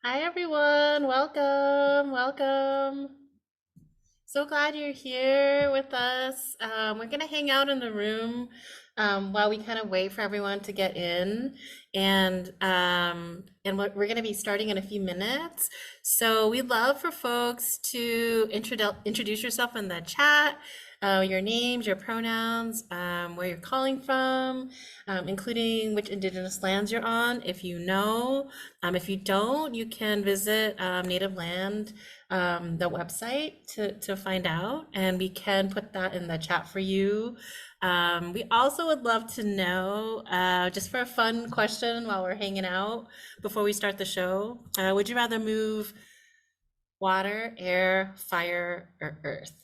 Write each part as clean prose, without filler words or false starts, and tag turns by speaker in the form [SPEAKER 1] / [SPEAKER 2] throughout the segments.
[SPEAKER 1] Hi everyone, welcome. So glad you're here with us. We're gonna hang out in the room while we kind of wait for everyone to get in, and we're gonna be starting in a few minutes. So we'd love for folks to introduce yourself in the chat, your names, your pronouns, where you're calling from, including which Indigenous lands you're on, if you know. If you don't, you can visit Native Land, the website to find out, and we can put that in the chat for you. We also would love to know, just for a fun question while we're hanging out before we start the show, would you rather move water, air, fire, or earth?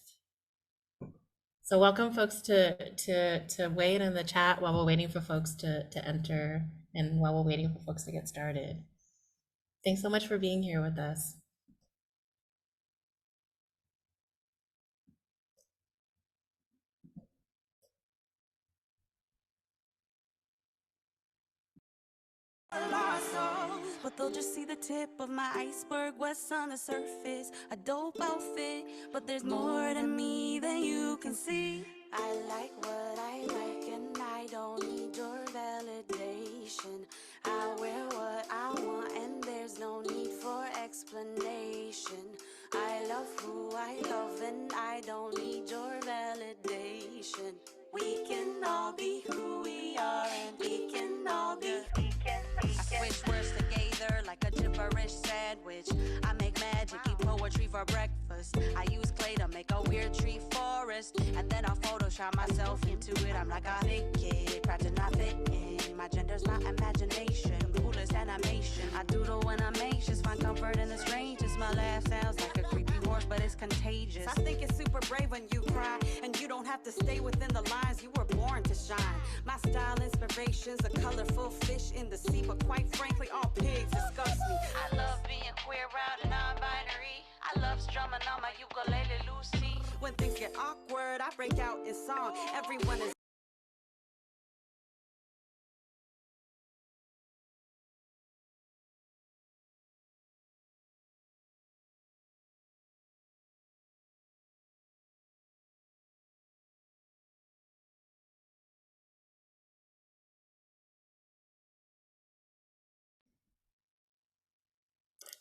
[SPEAKER 1] So welcome folks to weigh in the chat while we're waiting for folks to enter and while we're waiting for folks to get started. Thanks so much for being here with us.
[SPEAKER 2] But they'll just see the tip of my iceberg. What's on the surface? A dope outfit, but there's more to me than you can see. I like what I like, and I don't need your validation. I wear what I want, and there's no need for explanation. I love who I love, and I don't need your validation. We can all be who we are, and we can all be. I switch words together like a gibberish sandwich. I make magic, eat poetry for breakfast. I use clay to make a weird tree forest, and then I Photoshop myself into it. I'm like a big kid, practice not fit in. My gender's my imagination, coolest animation. I doodle when I'm anxious, find comfort in the strangest. My laugh sounds like a creepy horse, but it's contagious. I think it's super brave when you cry, and you don't have to stay within the lines. You were born to shine. My style inspiration's a colorful fish in the sea, but quite frankly, all pigs disgust me. I love being queer, proud, and non-binary. I love strumming on my ukulele, Lucy. When things get awkward, I break out in song. Everyone is.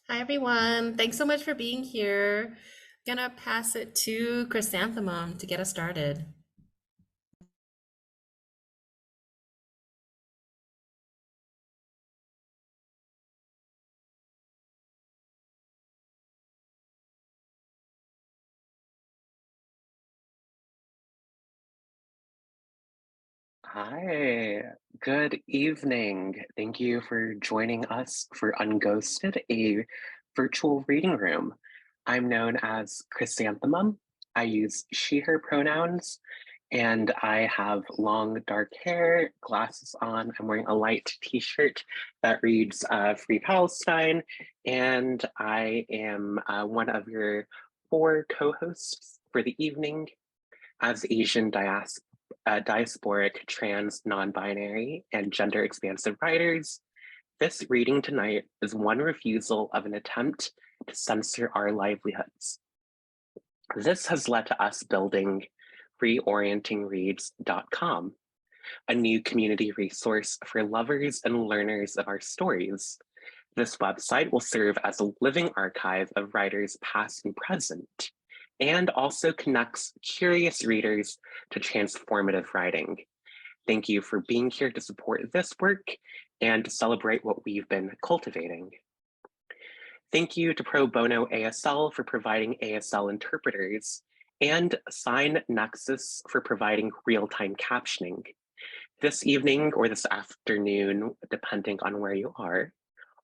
[SPEAKER 1] Hi, everyone. Thanks so much for being here. Gonna pass it to Chrysanthemum to get us started.
[SPEAKER 3] Hi, good evening. Thank you for joining us for Unghosted, a virtual reading room. I'm known as Chrysanthemum. I use she, her pronouns, and I have long dark hair, glasses on. I'm wearing a light t-shirt that reads Free Palestine, and I am one of your 4 co-hosts for the evening as Asian diasporic, trans, non-binary, and gender-expansive writers. This reading tonight is one refusal of an attempt to censor our livelihoods. This has led to us building reorientingreads.com, a new community resource for lovers and learners of our stories. This website will serve as a living archive of writers past and present, and also connects curious readers to transformative writing. Thank you for being here to support this work and to celebrate what we've been cultivating. Thank you to Pro Bono ASL for providing ASL interpreters, and Sign Nexus for providing real-time captioning. This evening or this afternoon, depending on where you are,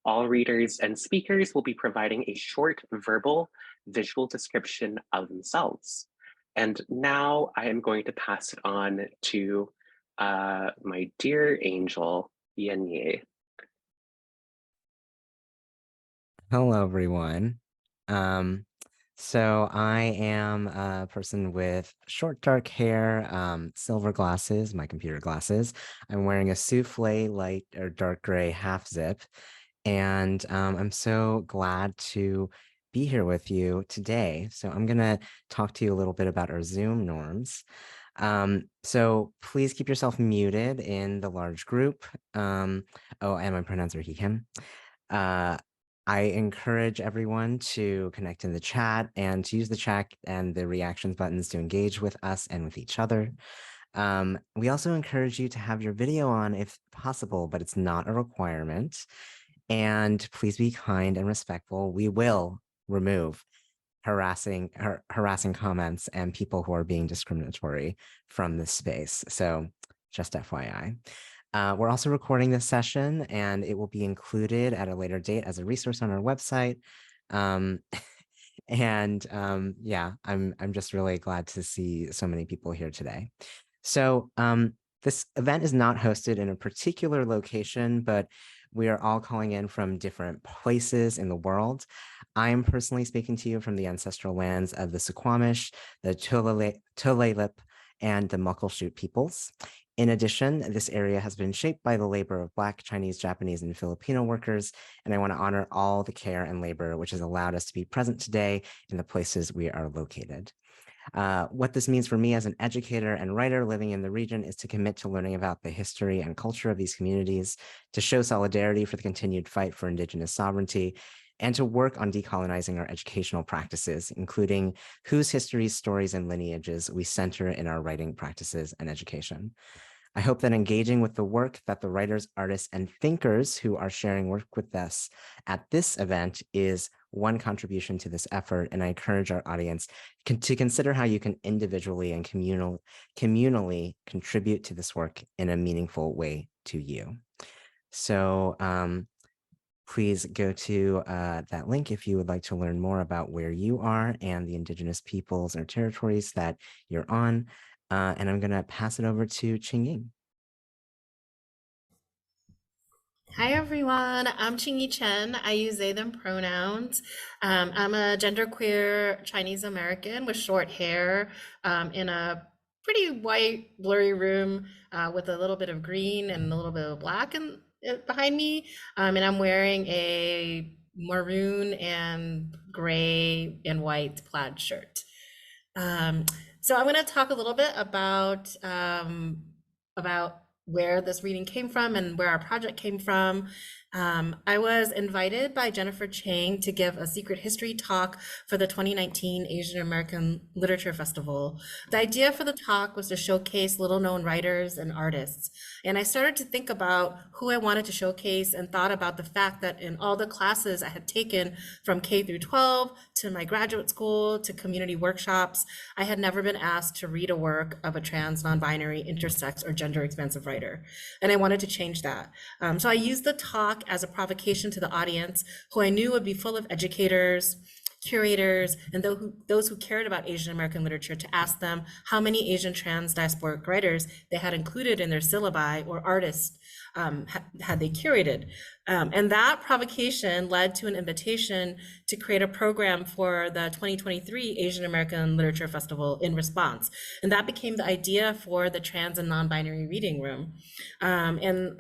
[SPEAKER 3] all readers and speakers will be providing a short verbal visual description of themselves. And now I am going to pass it on to my dear angel, Yenye.
[SPEAKER 4] Hello, everyone. So I am a person with short dark hair, silver glasses, my computer glasses. I'm wearing a souffle light or dark gray half zip, And I'm so glad to be here with you today. So I'm going to talk to you a little bit about our Zoom norms. So please keep yourself muted in the large group. Oh, and my pronouns are he, him. I encourage everyone to connect in the chat and to use the chat and the reactions buttons to engage with us and with each other. We also encourage you to have your video on if possible, but it's not a requirement. And please be kind and respectful. We will remove harassing comments and people who are being discriminatory from this space. So just FYI. We're also recording this session and it will be included at a later date as a resource on our website. Yeah, I'm just really glad to see so many people here today. So this event is not hosted in a particular location, but we are all calling in from different places in the world. I'm personally speaking to you from the ancestral lands of the Suquamish, the Tulalip, and the Muckleshoot peoples. In addition, this area has been shaped by the labor of Black, Chinese, Japanese, and Filipino workers, and I want to honor all the care and labor which has allowed us to be present today in the places we are located. What this means for me as an educator and writer living in the region is to commit to learning about the history and culture of these communities, to show solidarity for the continued fight for Indigenous sovereignty, and to work on decolonizing our educational practices, including whose histories, stories, and lineages we center in our writing practices and education. I hope that engaging with the work that the writers, artists, and thinkers who are sharing work with us at this event is one contribution to this effort, and I encourage our audience to consider how you can individually and communally contribute to this work in a meaningful way to you. So please go to that link if you would like to learn more about where you are and the Indigenous peoples or territories that you're on. And I'm going to pass it over to Ching-In.
[SPEAKER 1] Hi everyone, I'm Ching-Yi Chen. I use they, them pronouns. I'm a genderqueer Chinese American with short hair in a pretty white, blurry room with a little bit of green and a little bit of black behind me. And I'm wearing a maroon and gray and white plaid shirt. So I'm going to talk a little bit about where this reading came from and where our project came from. I was invited by Jennifer Chang to give a secret history talk for the 2019 Asian American Literature Festival. The idea for the talk was to showcase little known writers and artists. And I started to think about who I wanted to showcase and thought about the fact that in all the classes I had taken from K through 12 to my graduate school to community workshops, I had never been asked to read a work of a trans, non-binary, intersex, or gender-expansive writer. And I wanted to change that. So I used the talk as a provocation to the audience, who I knew would be full of educators, curators, and those who cared about Asian American literature, to ask them how many Asian trans diasporic writers they had included in their syllabi or artists had they curated. And that provocation led to an invitation to create a program for the 2023 Asian American Literature Festival in response. And that became the idea for the Trans and Non-Binary Reading Room. And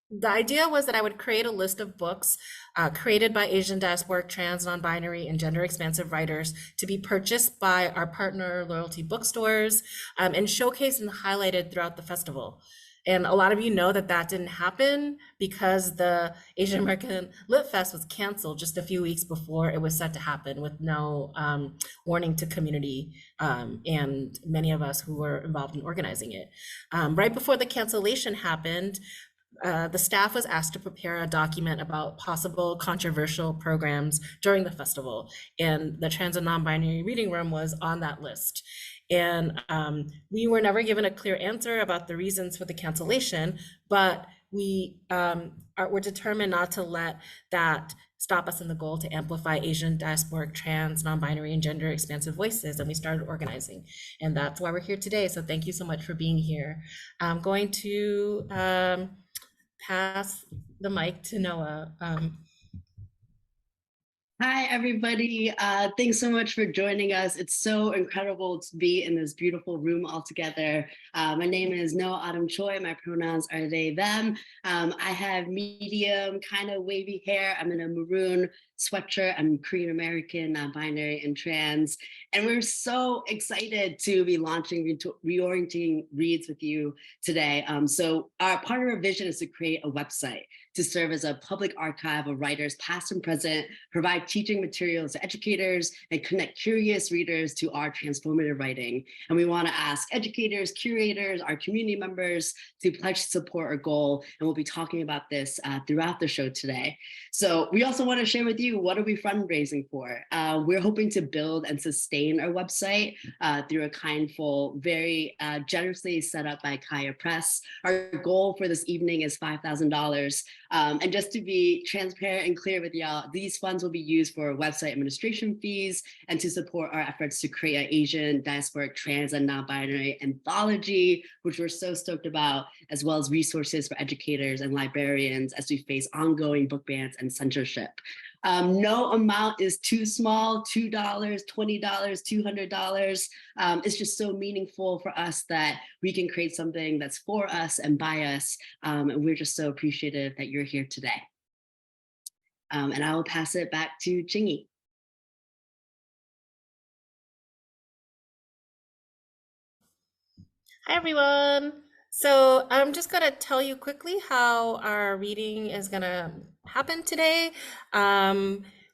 [SPEAKER 1] the idea was that I would create a list of books created by Asian diasporic, trans, non-binary, and gender-expansive writers to be purchased by our partner loyalty bookstores and showcased and highlighted throughout the festival. And a lot of you know that that didn't happen because the Asian American Lit Fest was canceled just a few weeks before it was set to happen, with no warning to community and many of us who were involved in organizing it. Right before the cancellation happened, the staff was asked to prepare a document about possible controversial programs during the festival, and the Trans and Non-Binary Reading Room was on that list. And we were never given a clear answer about the reasons for the cancellation, but we're determined not to let that stop us in the goal to amplify Asian diasporic, trans, non-binary, and gender-expansive voices, and we started organizing. And that's why we're here today, so thank you so much for being here. I'm going to pass the mic to Noah.
[SPEAKER 5] Hi, everybody. Thanks so much for joining us. It's so incredible to be in this beautiful room all together. My name is Noah Autumn Choi. My pronouns are they, them. I have medium, kind of wavy hair. I'm in a maroon sweatshirt. I'm Korean American, non-binary, and trans. And we're so excited to be launching Reorienting Reads with you today. So part of our vision is to create a website to serve as a public archive of writers past and present, provide teaching materials to educators, and connect curious readers to our transformative writing. And we want to ask educators, curators, our community members to pledge to support our goal. And we'll be talking about this throughout the show today. So we also want to share with you, what are we fundraising for? We're hoping to build and sustain our website through a kindful, very generously set up by Kaya Press. Our goal for this evening is $5,000. And just to be transparent and clear with y'all, these funds will be used for website administration fees and to support our efforts to create an Asian, diasporic, trans, and non-binary anthology, which we're so stoked about, as well as resources for educators and librarians as we face ongoing book bans and censorship. No amount is too small, $2, $20, $200. It's just so meaningful for us that we can create something that's for us and by us. And we're just so appreciative that you're here today. And I will pass it back to Ching-In.
[SPEAKER 1] Hi, everyone. So I'm just going to tell you quickly how our reading is going to happen today.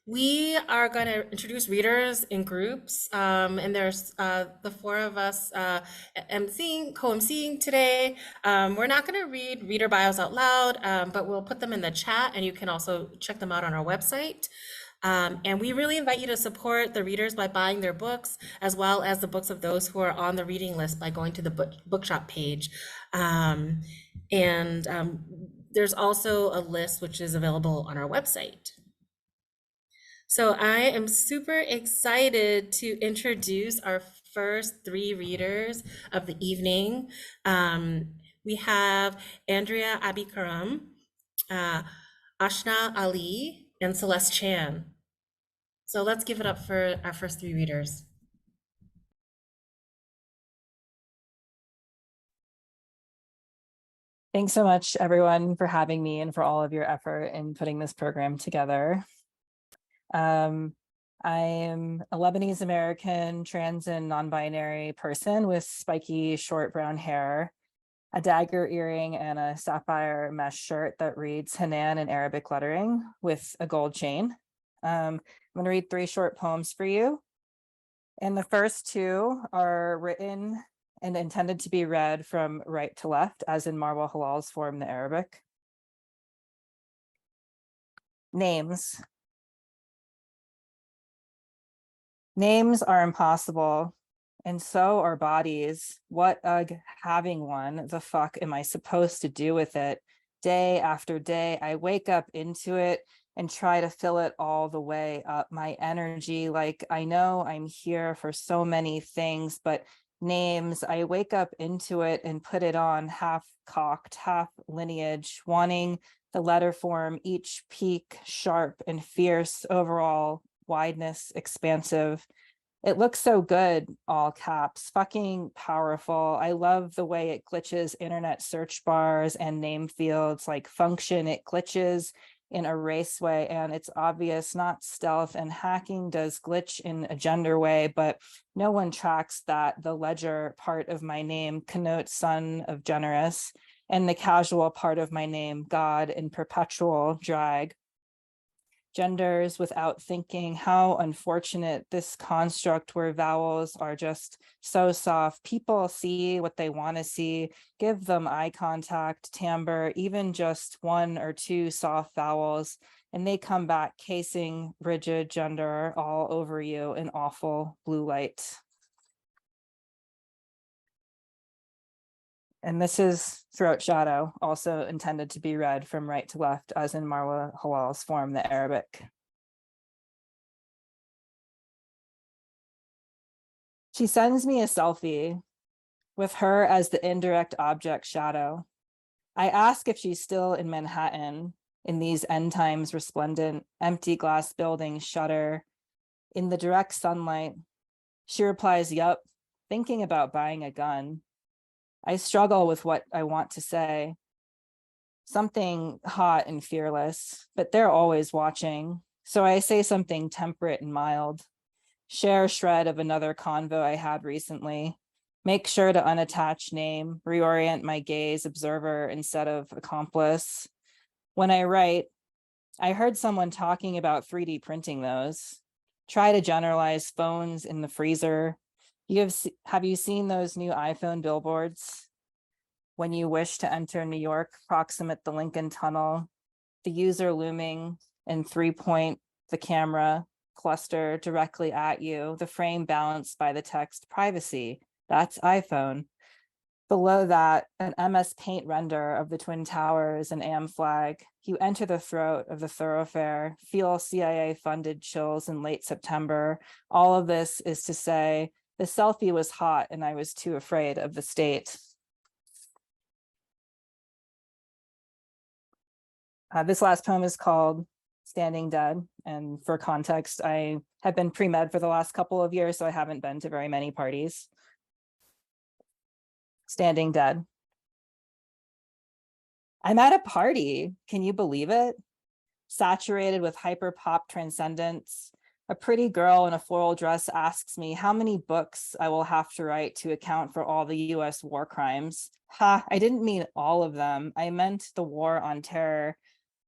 [SPEAKER 1] We are going to introduce readers in groups, and there's the four of us co-emceeing today. We're not going to read reader bios out loud, but we'll put them in the chat, and you can also check them out on our website. And we really invite you to support the readers by buying their books, as well as the books of those who are on the reading list by going to the bookshop page. There's also a list which is available on our website. So I am super excited to introduce our first three readers of the evening. We have Andrea Abi-Karam, Ashna Ali, and Celeste Chan. So let's give it up for our first three readers.
[SPEAKER 6] Thanks so much, everyone, for having me and for all of your effort in putting this program together. I am a Lebanese American, trans and non-binary person with spiky short brown hair, a dagger earring, and a sapphire mesh shirt that reads Hanan in Arabic lettering with a gold chain. I'm going to read 3 short poems for you. And the first 2 are written and intended to be read from right to left, as in Marwa Halal's form, the Arabic. Names. Names are impossible, and so are bodies. What having one, the fuck am I supposed to do with it? Day after day, I wake up into it and try to fill it all the way up. My energy, like I know I'm here for so many things, but names, I wake up into it and put it on half cocked, half lineage, wanting the letter form, each peak sharp and fierce, overall wideness expansive. It looks so good, all caps, fucking powerful. I love the way it glitches internet search bars and name fields like function. It glitches in a race way, and it's obvious, not stealth, and hacking does glitch in a gender way, but no one tracks that the ledger part of my name connotes son of generous, and the casual part of my name, God, in perpetual drag. Genders without thinking, how unfortunate this construct where vowels are just so soft. People see what they want to see, give them eye contact, timbre, even just 1 or 2 soft vowels, and they come back casing rigid gender all over you in awful blue light. And this is Throat Shadow, also intended to be read from right to left, as in Marwa Halal's form, the Arabic. She sends me a selfie with her as the indirect object shadow. I ask if she's still in Manhattan. in these end times resplendent, empty glass buildings shudder. In the direct sunlight, she replies, yup, thinking about buying a gun. I struggle with what I want to say. Something hot and fearless, but they're always watching. So I say something temperate and mild. Share a shred of another convo I had recently. Make sure to unattach name, reorient my gaze observer instead of accomplice. When I write, I heard someone talking about 3D printing those. Try to generalize phones in the freezer. Have you seen those new iPhone billboards? When you wish to enter New York, proximate the Lincoln Tunnel, the user looming in 3-point, the camera cluster directly at you, the frame balanced by the text privacy. That's iPhone. Below that, an MS Paint render of the Twin Towers and AM flag. You enter the throat of the thoroughfare, feel CIA-funded chills in late September. All of this is to say, the selfie was hot and I was too afraid of the state. This last poem is called Standing Dead. And for context, I have been pre-med for the last couple of years, so I haven't been to very many parties. Standing Dead. I'm at a party. Can you believe it? Saturated with hyper pop transcendence. A pretty girl in a floral dress asks me how many books I will have to write to account for all the US war crimes. Ha, I didn't mean all of them. I meant the war on terror.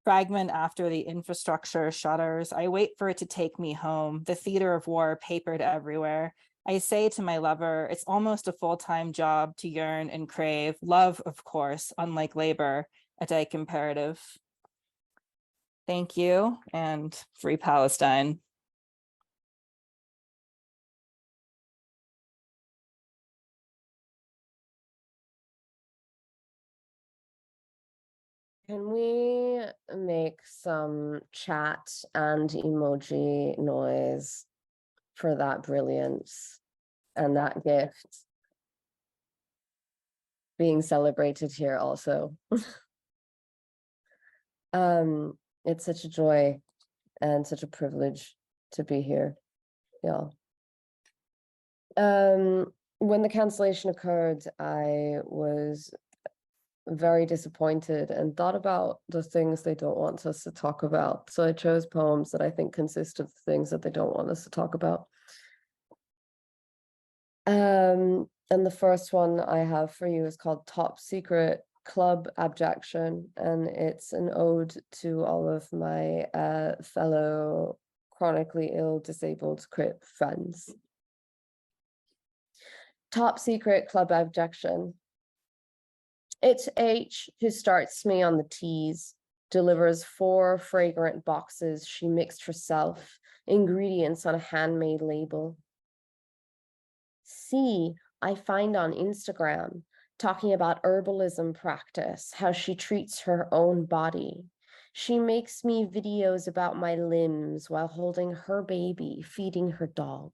[SPEAKER 6] Fragment after the infrastructure shutters. I wait for it to take me home. The theater of war papered everywhere. I say to my lover, it's almost a full-time job to yearn and crave. Love, of course, unlike labor, a dyke imperative. Thank you, and free Palestine.
[SPEAKER 7] Can we make some chat and emoji noise for that brilliance and that gift being celebrated here also? It's such a joy and such a privilege to be here, y'all. When the cancellation occurred, I was very disappointed and thought about the things they don't want us to talk about. So I chose poems that I think consist of the things that they don't want us to talk about. And the first one I have for you is called Top Secret Club Abjection, and it's an ode to all of my fellow chronically ill disabled Crip friends. Top Secret Club Abjection. It's H who starts me on the teas, delivers 4 fragrant boxes she mixed herself, ingredients on a handmade label. C, I find on Instagram, talking about herbalism practice, how she treats her own body. She makes me videos about my limbs while holding her baby, feeding her dog.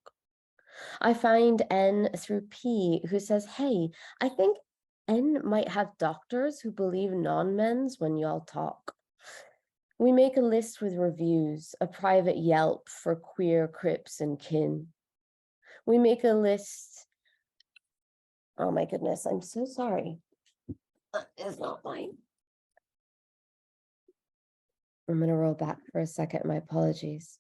[SPEAKER 7] I find N through P, who says, hey, I think N might have doctors who believe non-mens when y'all talk. We make a list with reviews, a private Yelp for queer Crips and kin. We make a list. Oh my goodness, I'm so sorry. That is not mine. I'm gonna roll back for a second, my apologies.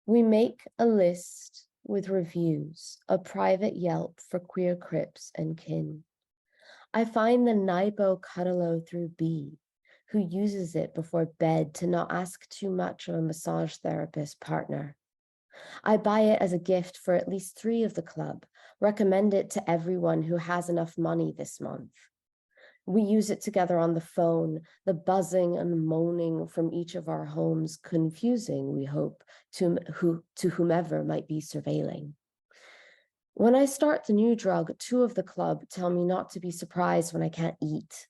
[SPEAKER 7] We make a list with reviews, a private Yelp for queer Crips and kin. I find the Nibo Cuddalo through B, who uses it before bed to not ask too much of a massage therapist partner. I buy it as a gift for at least 3 of the club, recommend it to everyone who has enough money this month. We use it together on the phone, the buzzing and moaning from each of our homes, confusing, we hope, to whomever might be surveilling. When I start the new drug, 2 of the club tell me not to be surprised when I can't eat,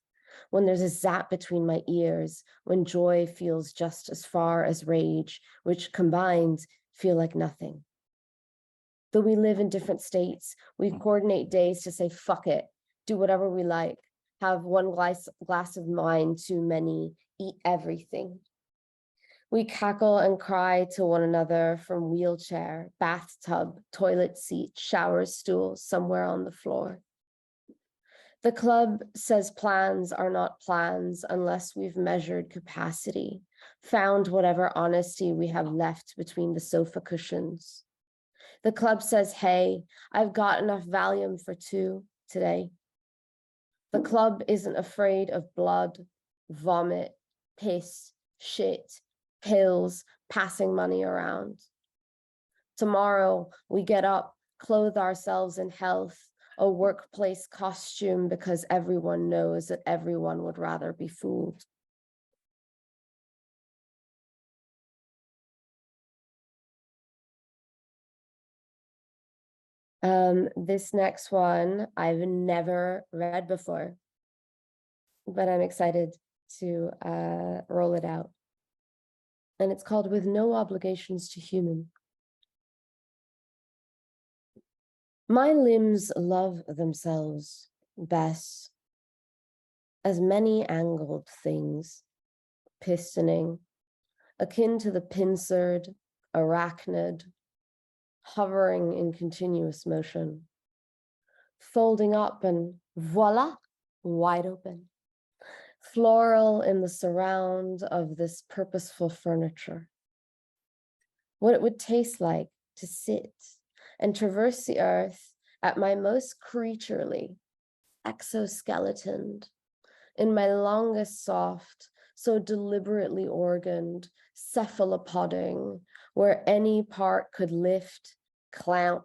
[SPEAKER 7] when there's a zap between my ears, when joy feels just as far as rage, which combined feel like nothing. Though we live in different states, we coordinate days to say, fuck it, do whatever we like. have one glass of wine too many, eat everything. We cackle and cry to one another from wheelchair, bathtub, toilet seat, shower stool, somewhere on the floor. The club says plans are not plans unless we've measured capacity, found whatever honesty we have left between the sofa cushions. The club says, hey, I've got enough Valium for 2 today. The club isn't afraid of blood, vomit, piss, shit, pills, passing money around. Tomorrow, we get up, clothe ourselves in health, a workplace costume, because everyone knows that everyone would rather be fooled. This next one I've never read before, but I'm excited to roll it out. And it's called With No Obligations to Human. My limbs love themselves best as many angled things, pistoning, akin to the pincered, arachnid, hovering in continuous motion, folding up and voila, wide open, floral in the surround of this purposeful furniture. What it would taste like to sit and traverse the earth at my most creaturely, exoskeletoned, in my longest soft, so deliberately organed, cephalopoding, where any part could lift, clamp,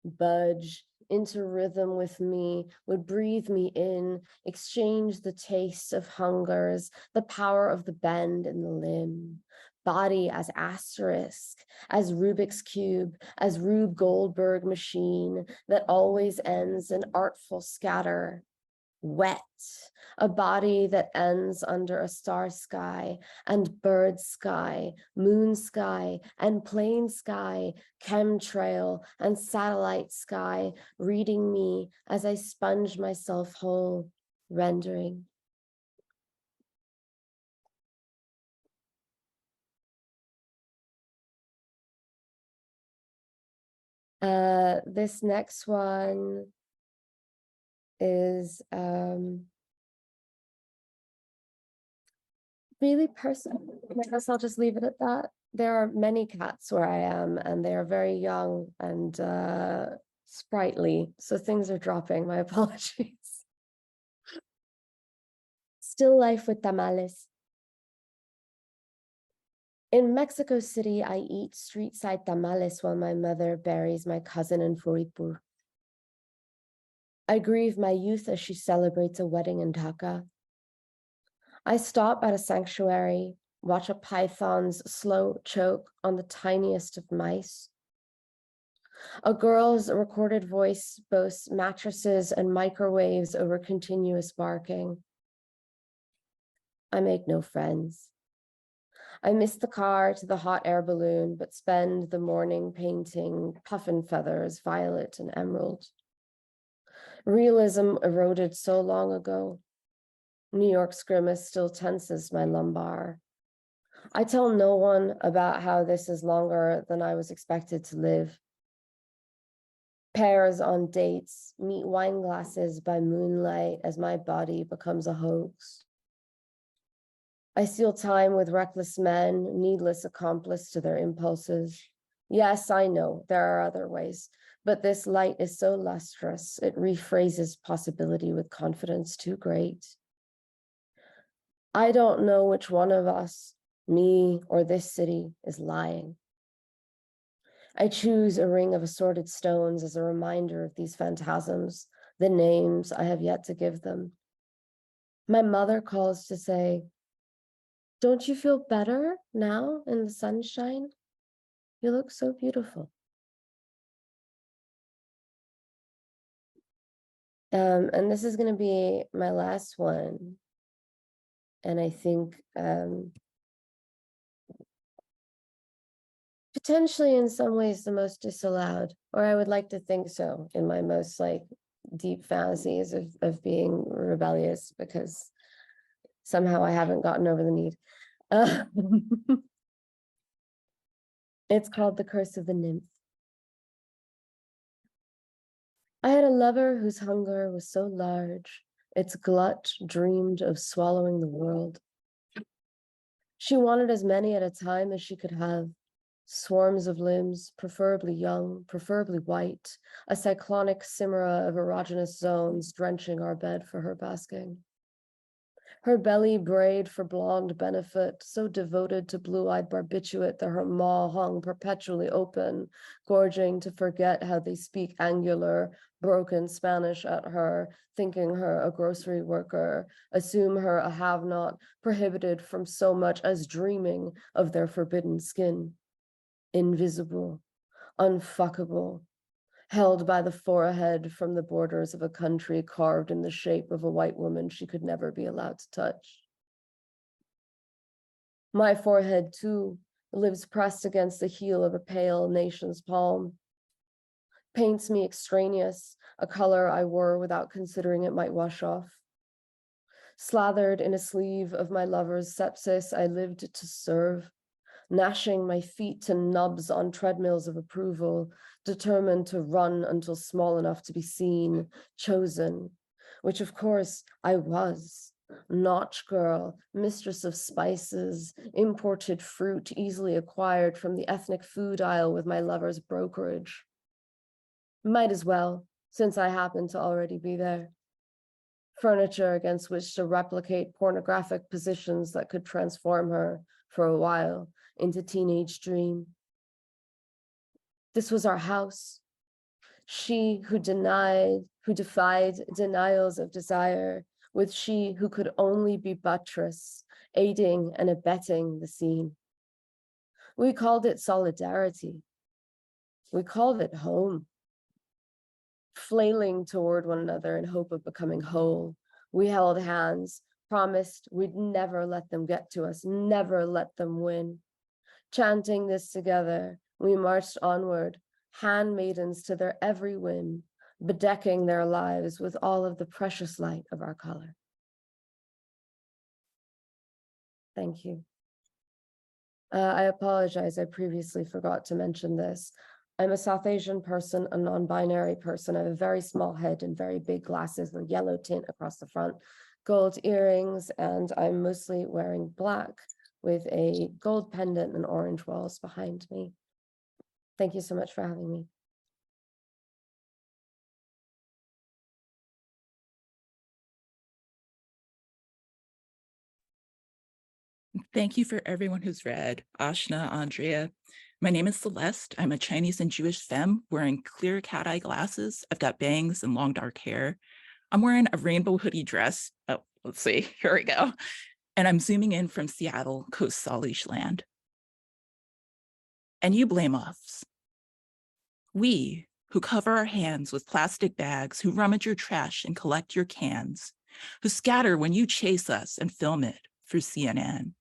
[SPEAKER 7] budge into rhythm with me, would breathe me in, exchange the taste of hungers, the power of the bend in the limb, body as asterisk, as Rubik's Cube, as Rube Goldberg machine that always ends in artful scatter. Wet, a body that ends under a star sky and bird sky, moon sky and plain sky, chemtrail and satellite sky, reading me as I sponge myself whole, rendering. This next one is really personal. I guess I'll just leave it at that. There are many cats where I am, and they are very young and sprightly, so things are dropping. My apologies. Still life with tamales. In Mexico City, I eat street-side tamales while my mother buries my cousin in Furipur. I grieve my youth as she celebrates a wedding in Dhaka. I stop at a sanctuary, watch a python's slow choke on the tiniest of mice. A girl's recorded voice boasts mattresses and microwaves over continuous barking. I make no friends. I miss the car to the hot air balloon, but spend the morning painting puffin feathers, violet and emerald. Realism eroded so long ago. New York's grimace still tenses my lumbar. I tell no one about how this is longer than I was expected to live. Pairs on dates, meet wine glasses by moonlight as my body becomes a hoax. I steal time with reckless men, needless accomplice to their impulses. Yes, I know there are other ways, but this light is so lustrous, it rephrases possibility with confidence too great. I don't know which one of us, me or this city, is lying. I choose a ring of assorted stones as a reminder of these phantasms, the names I have yet to give them. My mother calls to say, "Don't you feel better now in the sunshine? You look so beautiful." And this is going to be my last one. And I think potentially in some ways the most disallowed, or I would like to think so, in my most deep fantasies of being rebellious because somehow I haven't gotten over the need. It's called The Curse of the Nymph. I had a lover whose hunger was so large, its glut dreamed of swallowing the world. She wanted as many at a time as she could have, swarms of limbs, preferably young, preferably white, a cyclonic chimera of erogenous zones drenching our bed for her basking. Her belly braid for blonde benefit, so devoted to blue-eyed barbiturate that her maw hung perpetually open, gorging to forget how they speak angular, broken Spanish at her, thinking her a grocery worker, assume her a have-not, prohibited from so much as dreaming of their forbidden skin. Invisible, unfuckable, held by the forehead from the borders of a country carved in the shape of a white woman she could never be allowed to touch. My forehead, too, lives pressed against the heel of a pale nation's palm, paints me extraneous, a color I wore without considering it might wash off. Slathered in a sleeve of my lover's sepsis, I lived to serve, gnashing my feet to nubs on treadmills of approval, determined to run until small enough to be seen, chosen, which of course I was. Notch girl, mistress of spices, imported fruit easily acquired from the ethnic food aisle with my lover's brokerage. Might as well, since I happen to already be there. Furniture against which to replicate pornographic positions that could transform her, for a while, into teenage dream. This was our house. She who defied denials of desire, with she who could only be buttress, aiding and abetting the scene. We called it solidarity. We called it home. Flailing toward one another in hope of becoming whole, we held hands, promised we'd never let them get to us, never let them win. Chanting this together, we marched onward, handmaidens to their every whim, bedecking their lives with all of the precious light of our color. Thank you. I apologize, I previously forgot to mention this. I'm a South Asian person, a non-binary person. I have a very small head and very big glasses, a yellow tint across the front, gold earrings, and I'm mostly wearing black with a gold pendant and orange walls behind me. Thank you so much for having me.
[SPEAKER 8] Thank you for everyone who's read. Ashna, Andrea. My name is Celeste. I'm a Chinese and Jewish femme wearing clear cat eye glasses. I've got bangs and long dark hair. I'm wearing a rainbow hoodie dress. Oh, let's see, here we go. And I'm zooming in from Seattle, Coast Salish land. And you blame us. We, who cover our hands with plastic bags, who rummage your trash and collect your cans, who scatter when you chase us and film it for CNN.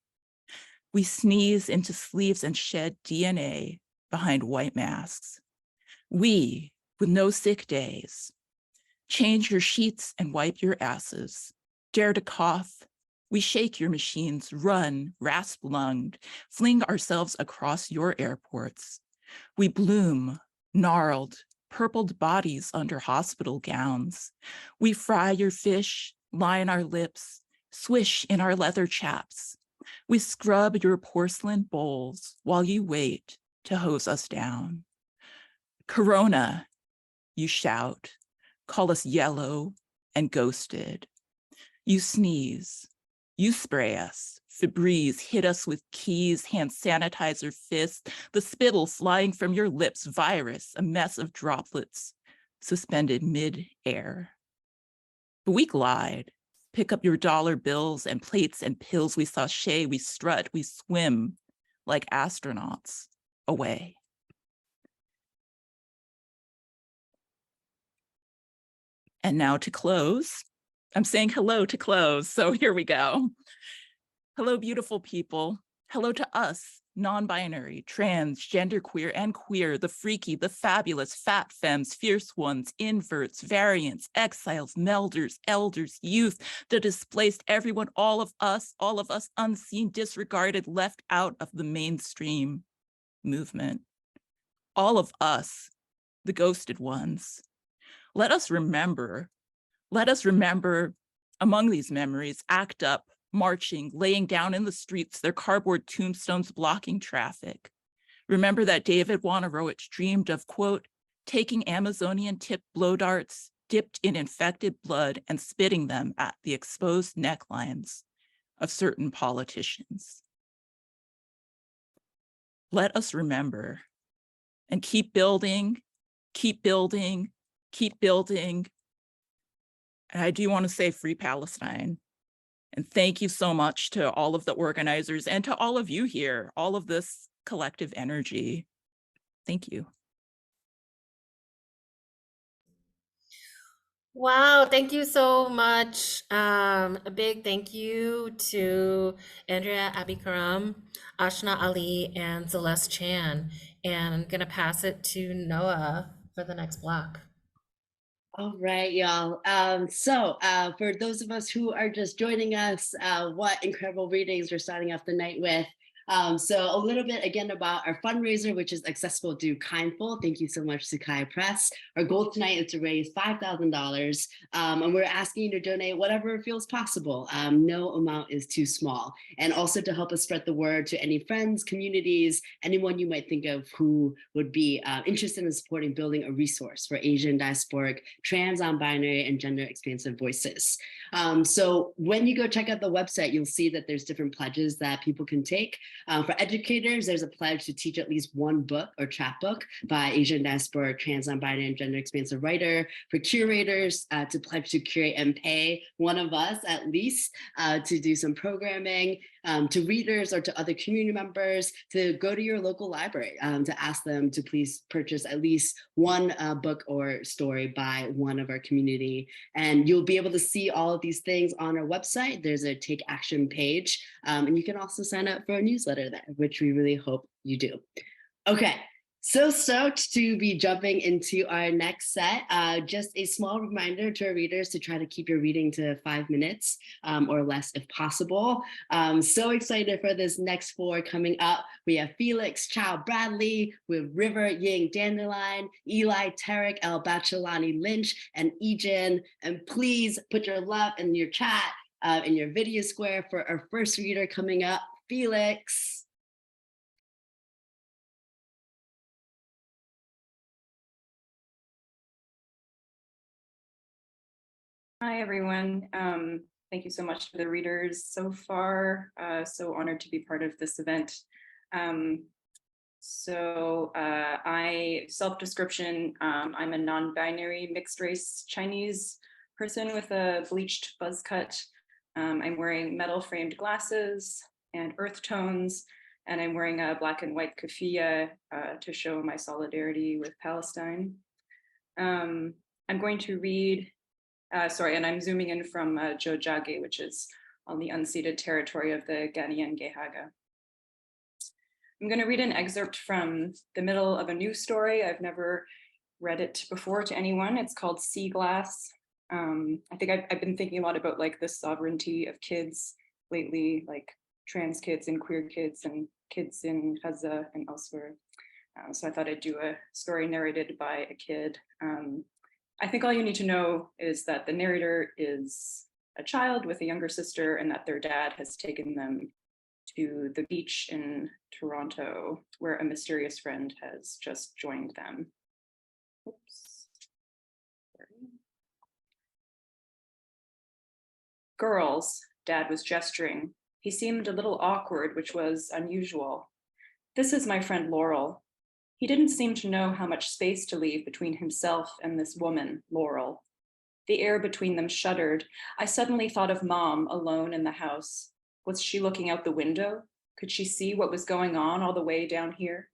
[SPEAKER 8] We sneeze into sleeves and shed DNA behind white masks. We, with no sick days, change your sheets and wipe your asses. Dare to cough. We shake your machines, run, rasp-lunged, fling ourselves across your airports. We bloom, gnarled, purpled bodies under hospital gowns. We fry your fish, line our lips, swish in our leather chaps. We scrub your porcelain bowls while you wait to hose us down. Corona, you shout, call us yellow and ghosted. You sneeze, you spray us, Febreze hit us with keys, hand sanitizer fists, the spittle flying from your lips, virus, a mess of droplets suspended mid-air. But we glide. Pick up your dollar bills and plates and pills. We sashay, we strut, we swim like astronauts away. And now to close. I'm saying hello to close, so here we go. Hello, beautiful people. Hello to us, non-binary, trans, genderqueer, and queer, the freaky, the fabulous, fat femmes, fierce ones, inverts, variants, exiles, melders, elders, youth, the displaced, everyone, all of us unseen, disregarded, left out of the mainstream movement. All of us, the ghosted ones. Let us remember among these memories, ACT UP, marching, laying down in the streets, their cardboard tombstones blocking traffic. Remember that David Wojnarowicz dreamed of, quote, taking Amazonian tipped blow darts dipped in infected blood and spitting them at the exposed necklines of certain politicians. Let us remember and keep building, keep building, keep building. And I do want to say free Palestine. And thank you so much to all of the organizers and to all of you here, all of this collective energy. Thank you.
[SPEAKER 1] Wow, thank you so much. A big thank you to Andrea, Abi-Karam, Ashna Ali, and Celeste Chan. And I'm gonna pass it to Noah for the next block.
[SPEAKER 5] All right, y'all. For those of us who are just joining us, what incredible readings we're starting off the night with. So a little bit again about our fundraiser, which is accessible through Kindful. Thank you so much to Kai Press. Our goal tonight is to raise $5,000, and we're asking you to donate whatever feels possible. No amount is too small. And also to help us spread the word to any friends, communities, anyone you might think of who would be interested in supporting building a resource for Asian, diasporic, trans, non-binary, and gender-expansive voices. So when you go check out the website, you'll see that there's different pledges that people can take. For educators, there's a pledge to teach at least one book or chapbook by Asian, diasporic, trans, non-binary, and gender-expansive writer. For curators, to pledge to curate and pay one of us at least to do some programming. To readers or to other community members, to go to your local library, to ask them to please purchase at least one book or story by one of our community. And you'll be able to see all of these things on our website. There's a take action page, and you can also sign up for a newsletter there, which we really hope you do. Okay. So stoked to be jumping into our next set. Just a small reminder to our readers to try to keep your reading to 5 minutes or less if possible. So excited for this next four coming up. We have Felix, Chau, Bradley, with River, Ying, Dandelion, Eli, Tareq, Bechelany-Lynch, and Ejin. And please put your love in your chat, in your video square for our first reader coming up, Felix.
[SPEAKER 9] Hi, everyone. Thank you so much for the readers so far. So honored to be part of this event. I self-description, I'm a non-binary mixed race Chinese person with a bleached buzz cut. I'm wearing metal framed glasses and earth tones, and I'm wearing a black and white keffiyeh to show my solidarity with Palestine. I'm going to read and I'm zooming in from Joukhader, which is on the unceded territory of the Ghanaian Gehaga. I'm going to read an excerpt from the middle of a new story. I've never read it before to anyone. It's called Sea Glass. I think I've been thinking a lot about like the sovereignty of kids lately, like trans kids and queer kids and kids in Gaza and elsewhere. So I thought I'd do a story narrated by a kid. I think all you need to know is that the narrator is a child with a younger sister and that their dad has taken them to the beach in Toronto, where a mysterious friend has just joined them. Oops. Sorry. Girls, Dad was gesturing. He seemed a little awkward, which was unusual. This is my friend Laurel. He didn't seem to know how much space to leave between himself and this woman, Laurel. The air between them shuddered. I suddenly thought of Mom alone in the house. Was she looking out the window? Could she see what was going on all the way down here?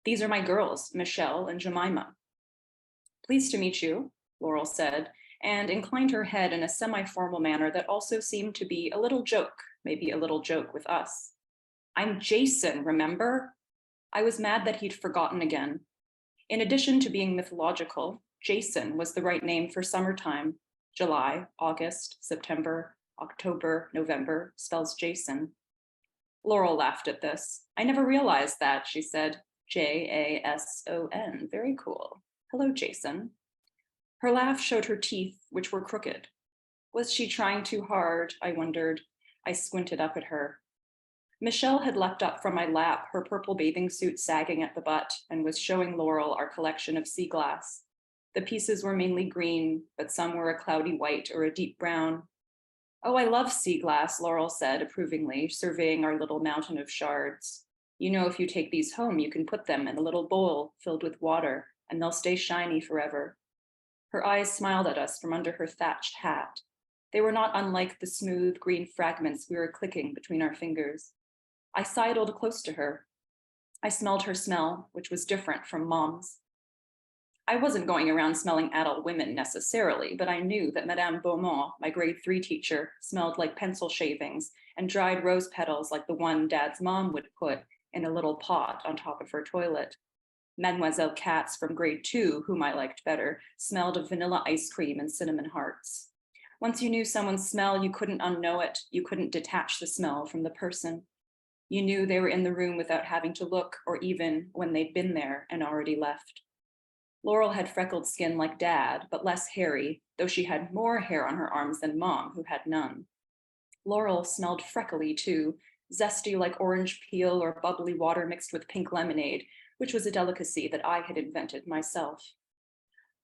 [SPEAKER 9] These are my girls, Michelle and Jemima. Pleased to meet you, Laurel said, and inclined her head in a semi-formal manner that also seemed to be a little joke, maybe a little joke with us. I'm Jason, remember? I was mad that he'd forgotten again. In addition to being mythological, Jason was the right name for summertime. July, August, September, October, November spells Jason. Laurel laughed at this. I never realized that, she said. Jason. Very cool. Hello, Jason. Her laugh showed her teeth, which were crooked. Was she trying too hard? I wondered. I squinted up at her. Michelle had leapt up from my lap, her purple bathing suit sagging at the butt, and was showing Laurel our collection of sea glass. The pieces were mainly green, but some were a cloudy white or a deep brown. Oh, I love sea glass, Laurel said approvingly, surveying our little mountain of shards. You know, if you take these home, you can put them in a little bowl filled with water, and they'll stay shiny forever. Her eyes smiled at us from under her thatched hat. They were not unlike the smooth green fragments we were clicking between our fingers. I sidled close to her. I smelled her smell, which was different from Mom's. I wasn't going around smelling adult women necessarily, but I knew that Madame Beaumont, my grade 3 teacher, smelled like pencil shavings and dried rose petals like the one Dad's mom would put in a little pot on top of her toilet. Mademoiselle Katz from grade 2, whom I liked better, smelled of vanilla ice cream and cinnamon hearts. Once you knew someone's smell, you couldn't unknow it. You couldn't detach the smell from the person. You knew they were in the room without having to look, or even when they'd been there and already left. Laurel had freckled skin like Dad, but less hairy, though she had more hair on her arms than Mom, who had none. Laurel smelled freckly too, zesty like orange peel or bubbly water mixed with pink lemonade, which was a delicacy that I had invented myself.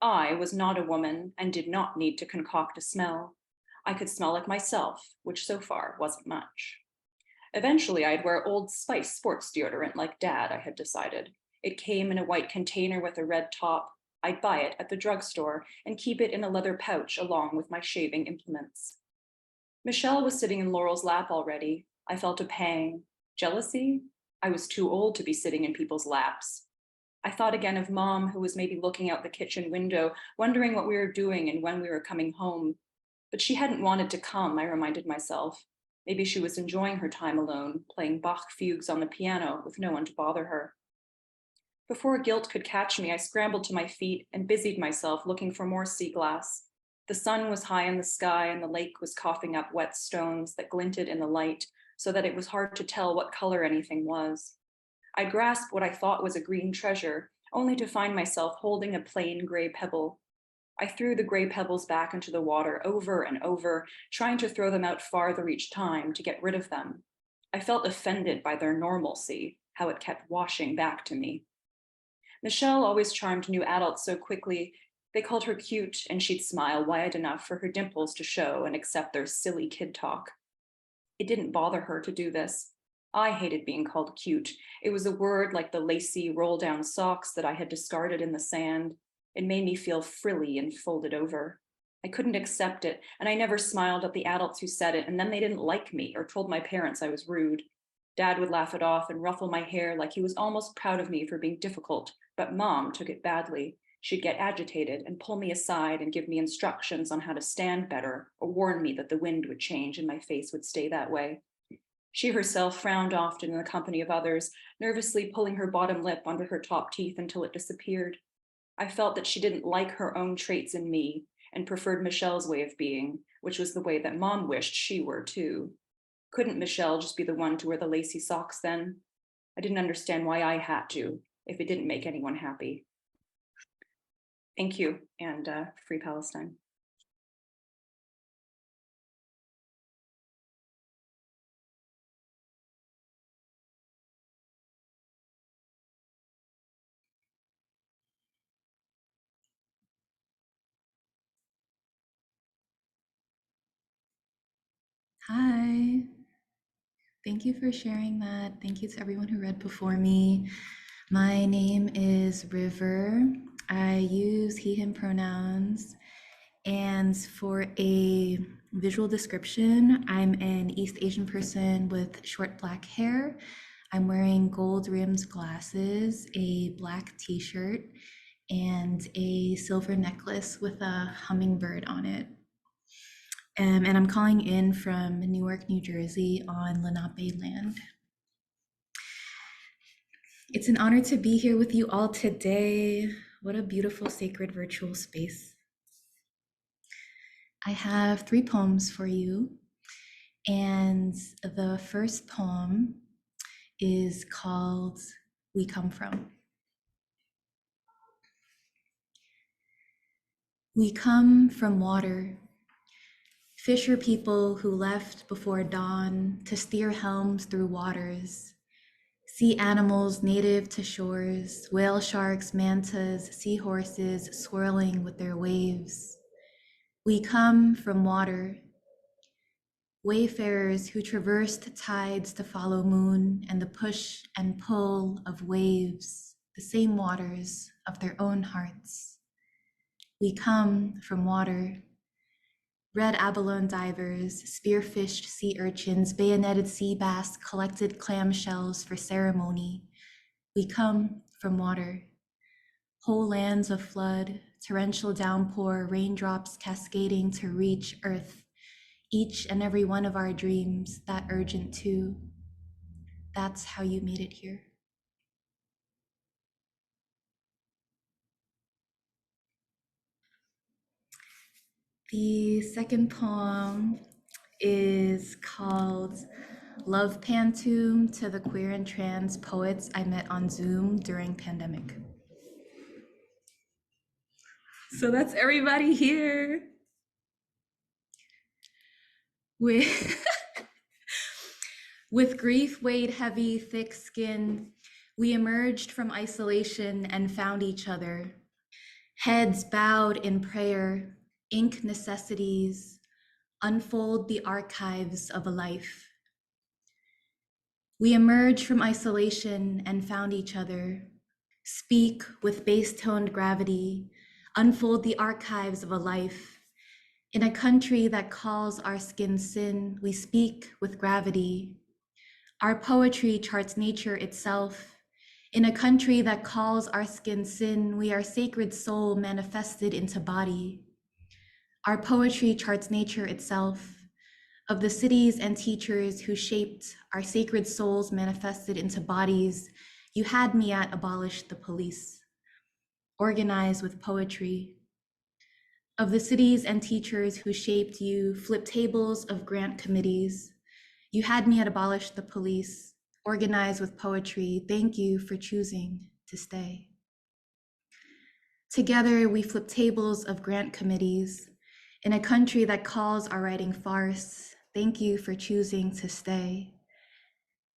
[SPEAKER 9] I was not a woman and did not need to concoct a smell. I could smell like myself, which so far wasn't much. Eventually, I'd wear Old Spice sports deodorant like Dad, I had decided. It came in a white container with a red top. I'd buy it at the drugstore and keep it in a leather pouch along with my shaving implements. Michelle was sitting in Laurel's lap already. I felt a pang. Jealousy? I was too old to be sitting in people's laps. I thought again of Mom, who was maybe looking out the kitchen window, wondering what we were doing and when we were coming home. But she hadn't wanted to come, I reminded myself. Maybe she was enjoying her time alone, playing Bach fugues on the piano with no one to bother her. Before guilt could catch me, I scrambled to my feet and busied myself looking for more sea glass. The sun was high in the sky and the lake was coughing up wet stones that glinted in the light so that it was hard to tell what color anything was. I grasped what I thought was a green treasure, only to find myself holding a plain gray pebble. I threw the gray pebbles back into the water over and over, trying to throw them out farther each time to get rid of them. I felt offended by their normalcy, how it kept washing back to me. Michelle always charmed new adults so quickly. They called her cute, and she'd smile wide enough for her dimples to show and accept their silly kid talk. It didn't bother her to do this. I hated being called cute. It was a word like the lacy roll-down socks that I had discarded in the sand. It made me feel frilly and folded over. I couldn't accept it, and I never smiled at the adults who said it, and then they didn't like me or told my parents I was rude. Dad would laugh it off and ruffle my hair like he was almost proud of me for being difficult, but Mom took it badly. She'd get agitated and pull me aside and give me instructions on how to stand better, or warn me that the wind would change and my face would stay that way. She herself frowned often in the company of others, nervously pulling her bottom lip under her top teeth until it disappeared. I felt that she didn't like her own traits in me and preferred Michelle's way of being, which was the way that Mom wished she were too. Couldn't Michelle just be the one to wear the lacy socks then? I didn't understand why I had to, if it didn't make anyone happy. Thank you, and free Palestine.
[SPEAKER 10] Hi. Thank you for sharing that. Thank you to everyone who read before me. My name is River. I use he, him pronouns. And for a visual description, I'm an East Asian person with short black hair. I'm wearing gold rimmed glasses, a black t-shirt, and a silver necklace with a hummingbird on it. And I'm calling in from Newark, New Jersey on Lenape land. It's an honor to be here with you all today. What a beautiful sacred virtual space. I have 3 poems for you, and the first poem is called We Come From. We come from water, fisher people who left before dawn to steer helms through waters, sea animals native to shores, whale sharks, mantas, seahorses swirling with their waves. We come from water, wayfarers who traversed tides to follow moon and the push and pull of waves, the same waters of their own hearts. We come from water, red abalone divers, spearfished sea urchins, bayoneted sea bass, collected clamshells for ceremony. We come from water, whole lands of flood, torrential downpour, raindrops cascading to reach earth, each and every one of our dreams, that urgent too. That's how you made it here. The second poem is called Love Pantoum to the queer and trans poets I met on Zoom during pandemic. So that's everybody here. With grief weighed heavy, thick skin, we emerged from isolation and found each other. Heads bowed in prayer, ink necessities, unfold the archives of a life. We emerged from isolation and found each other. Speak with bass-toned gravity, unfold the archives of a life. In a country that calls our skin sin, we speak with gravity. Our poetry charts nature itself. In a country that calls our skin sin, we are sacred soul manifested into body. Our poetry charts nature itself. Of the cities and teachers who shaped our sacred souls manifested into bodies, you had me at abolish the police. Organize with poetry. Of the cities and teachers who shaped you, flip tables of grant committees. You had me at abolish the police. Organize with poetry. Thank you for choosing to stay. Together, we flip tables of grant committees. In a country that calls our writing farce, thank you for choosing to stay.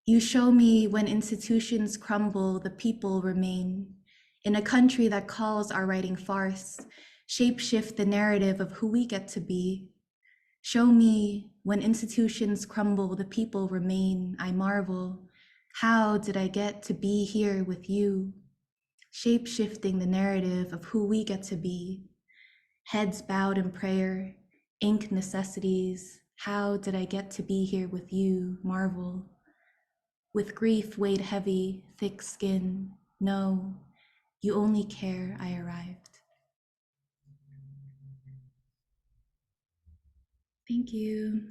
[SPEAKER 10] You show me when institutions crumble, the people remain. In a country that calls our writing farce, shapeshift the narrative of who we get to be. Show me when institutions crumble, the people remain. I marvel, how did I get to be here with you? Shapeshifting the narrative of who we get to be. Heads bowed in prayer, ink necessities. How did I get to be here with you? Marvel. With grief weighed heavy, thick skin. No, you only care I arrived. Thank you.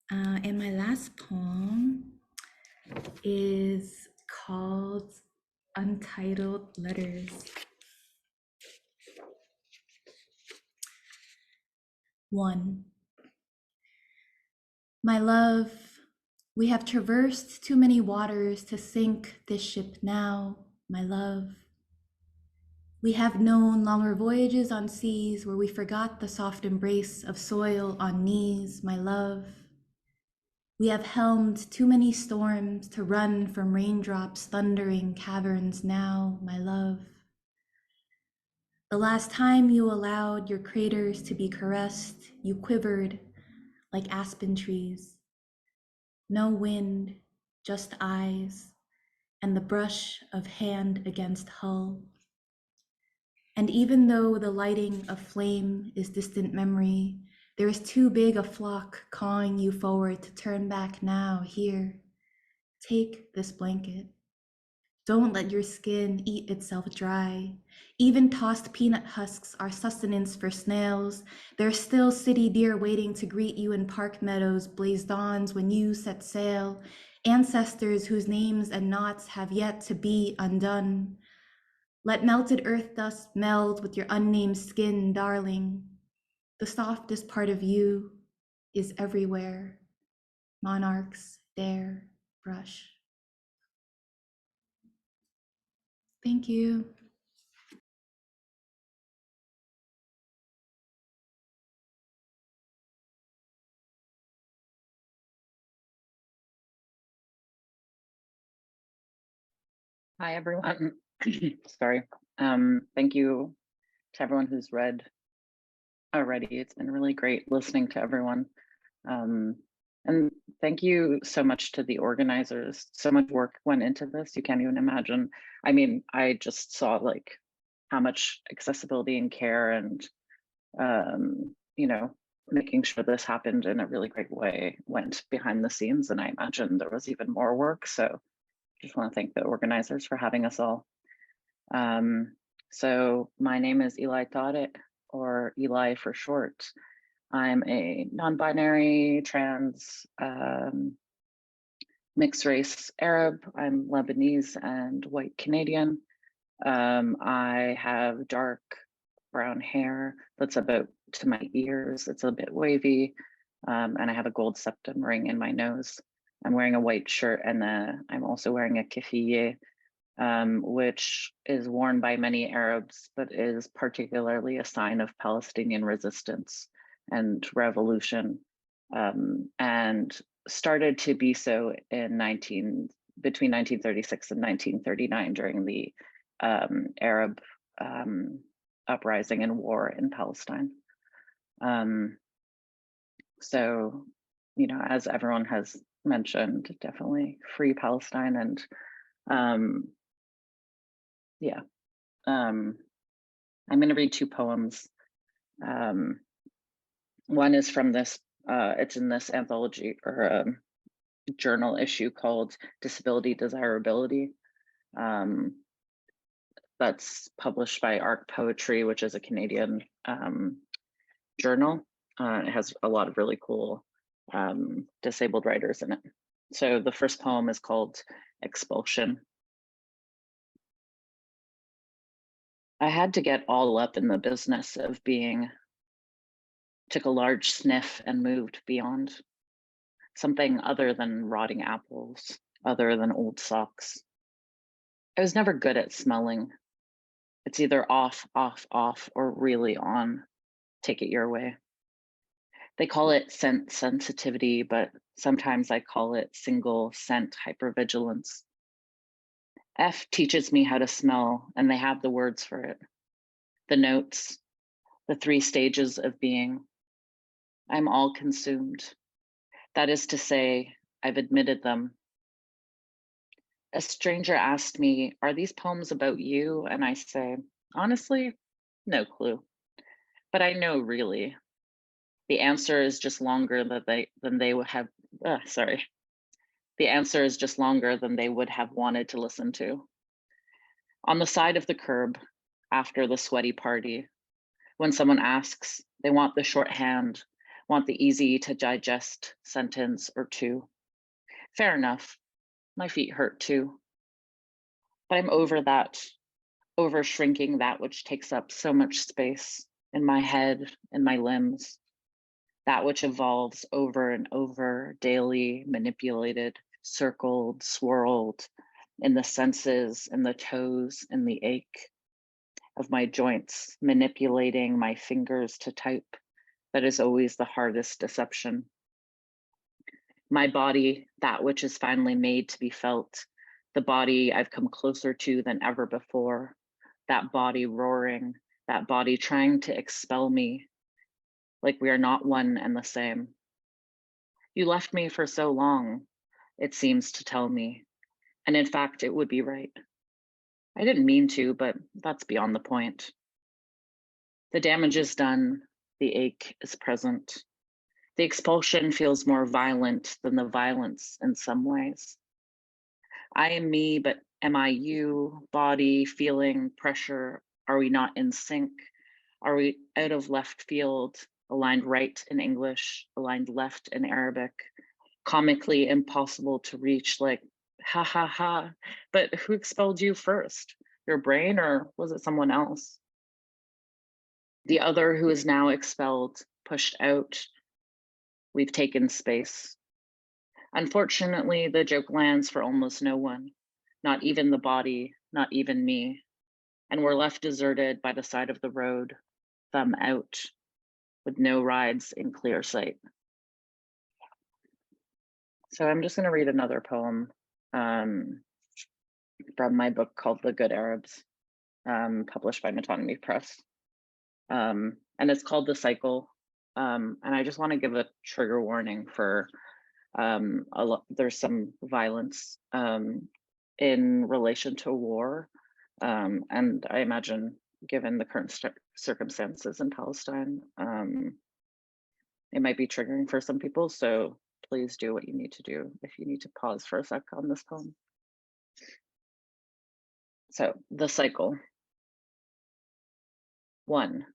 [SPEAKER 10] And my last poem is called Untitled Letters. One. My love, we have traversed too many waters to sink this ship now, my love. We have known longer voyages on seas where we forgot the soft embrace of soil on knees, my love. We have helmed too many storms to run from raindrops thundering caverns now, my love. The last time you allowed your craters to be caressed, you quivered like aspen trees. No wind, just eyes, and the brush of hand against hull. And even though the lighting of flame is distant memory, there is too big a flock cawing you forward to turn back now. Here, take this blanket. Don't let your skin eat itself dry. Even tossed peanut husks are sustenance for snails. There's still city deer waiting to greet you in park meadows, blaze dawns when you set sail. ancestors whose names and knots have yet to be undone. Let melted earth dust meld with your unnamed skin, darling. The softest part of you is everywhere. Monarchs dare brush. Thank you.
[SPEAKER 11] Hi, everyone. Sorry. Thank you to everyone who's read already. It's been really great listening to everyone. And thank you so much to the organizers. So much work went into this. You can't even imagine. I mean, I just saw like how much accessibility and care and, you know, making sure this happened in a really great way went behind the scenes. And I imagine there was even more work. So just want to thank the organizers for having us all. So my name is Eli Tareq, or Eli for short. I'm a non-binary, trans, mixed race Arab. I'm Lebanese and white Canadian. I have dark brown hair that's about to my ears. It's a bit wavy, and I have a gold septum ring in my nose. I'm wearing a white shirt, and I'm also wearing a keffiyeh, which is worn by many Arabs, but is particularly a sign of Palestinian resistance and revolution, and started to be so in between 1936 and 1939 during the Arab uprising and war in Palestine. So, you know, as everyone has mentioned, definitely free Palestine. And yeah, I'm going to read two poems. One is from this, it's in this anthology or journal issue called Disability Desirability. That's published by Arc Poetry, which is a Canadian journal. It has a lot of really cool disabled writers in it. So the first poem is called Expulsion. I had to get all up in the business of being, took a large sniff and moved beyond. Something other than rotting apples, other than old socks. I was never good at smelling. It's either off, off, off, or really on. Take it your way. They call it scent sensitivity, but sometimes I call it single scent hypervigilance. F teaches me how to smell, and they have the words for it. The notes, the 3 stages of being. I'm all consumed. That is to say, I've admitted them. A stranger asked me, are these poems about you? And I say, honestly, no clue. But I know really. The answer is just longer than they would have, The answer is just longer than they would have wanted to listen to. On the side of the curb, after the sweaty party, when someone asks, they want the shorthand, want the easy to digest sentence or two. Fair enough, my feet hurt too. But I'm over that, over shrinking that which takes up so much space in my head, in my limbs, that which evolves over and over, daily, manipulated, circled, swirled, in the senses, in the toes, in the ache of my joints, manipulating my fingers to type. That is always the hardest deception. My body, that which is finally made to be felt, the body I've come closer to than ever before, that body roaring, that body trying to expel me, like we are not one and the same. You left me for so long, it seems to tell me, and in fact, it would be right. I didn't mean to, but that's beyond the point. The damage is done, the ache is present. The expulsion feels more violent than the violence in some ways. I am me, but am I you? Body, feeling, pressure. Are we not in sync? Are we out of left field, aligned right in English, aligned left in Arabic? comically impossible to reach, like, ha ha ha, but who expelled you first? Your brain, or was it someone else? The other who is now expelled, pushed out, we've taken space. Unfortunately, the joke lands for almost no one, not even the body, not even me. And we're left deserted by the side of the road, thumb out, with no rides in clear sight. So I'm just going to read another poem from my book called The Good Arabs, published by Metonymy Press. And it's called The Cycle. And I just want to give a trigger warning for there's some violence in relation to war. And I imagine, given the current circumstances in Palestine, it might be triggering for some people. So please do what you need to do if you need to pause for a sec on this poem. So, The Cycle. 1.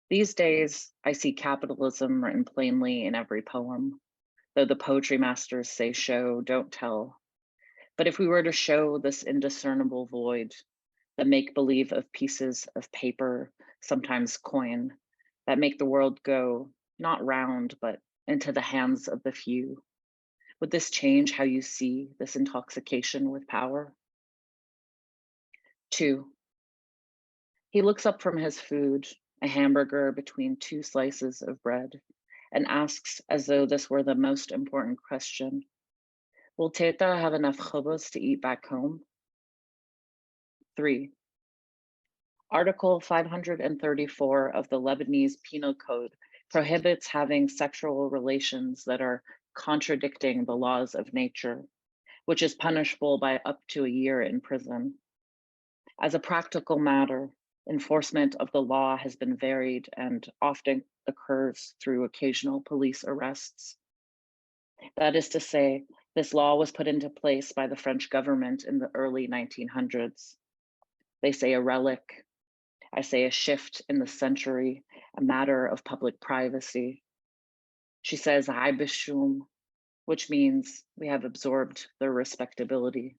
[SPEAKER 11] These days, I see capitalism written plainly in every poem, though the poetry masters say show, don't tell. But if we were to show this indiscernible void, the make-believe of pieces of paper, sometimes coin, that make the world go, not round, but into the hands of the few, would this change how you see this intoxication with power? 2. He looks up from his food, a hamburger between 2 slices of bread, and asks, as though this were the most important question, will Teta have enough khubuz to eat back home? 3. Article 534 of the Lebanese Penal Code prohibits having sexual relations that are contradicting the laws of nature, which is punishable by up to a year in prison. As a practical matter, enforcement of the law has been varied and often occurs through occasional police arrests. That is to say, this law was put into place by the French government in the early 1900s. They say a relic. I say a shift in the century, a matter of public privacy. She says, Aibishum, which means we have absorbed their respectability.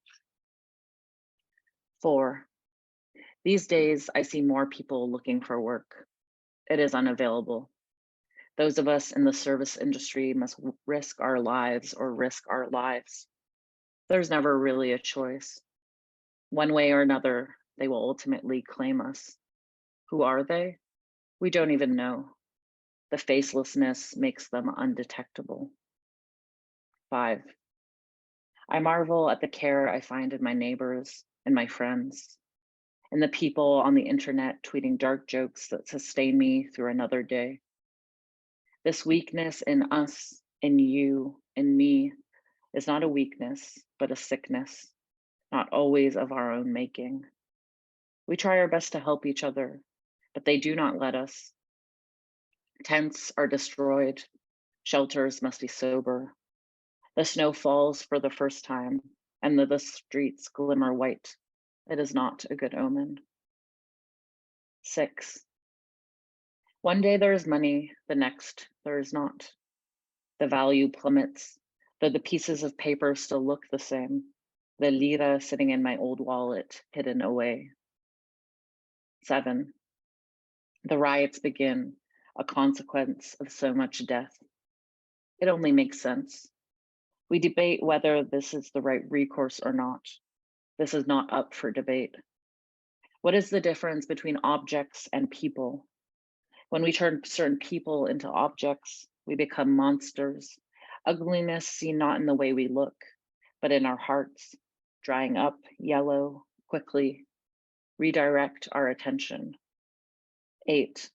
[SPEAKER 11] 4. These days, I see more people looking for work. It is unavailable. Those of us in the service industry must risk our lives or risk our lives. There's never really a choice. One way or another, they will ultimately claim us. Who are they? We don't even know. The facelessness makes them undetectable. 5. I marvel at the care I find in my neighbors and my friends, and the people on the internet tweeting dark jokes that sustain me through another day. This weakness in us, in you, in me, is not a weakness, but a sickness, not always of our own making. We try our best to help each other, but they do not let us. Tents are destroyed, shelters must be sober. The snow falls for the first time, and the streets glimmer white. It is not a good omen. 6. One day there is money, the next there is not. The value plummets, though the pieces of paper still look the same. The lira sitting in my old wallet, hidden away. 7. The riots begin, a consequence of so much death. It only makes sense. We debate whether this is the right recourse or not. This is not up for debate. What is the difference between objects and people? When we turn certain people into objects, we become monsters. Ugliness seen not in the way we look, but in our hearts, drying up, yellow, quickly, redirect our attention. 8.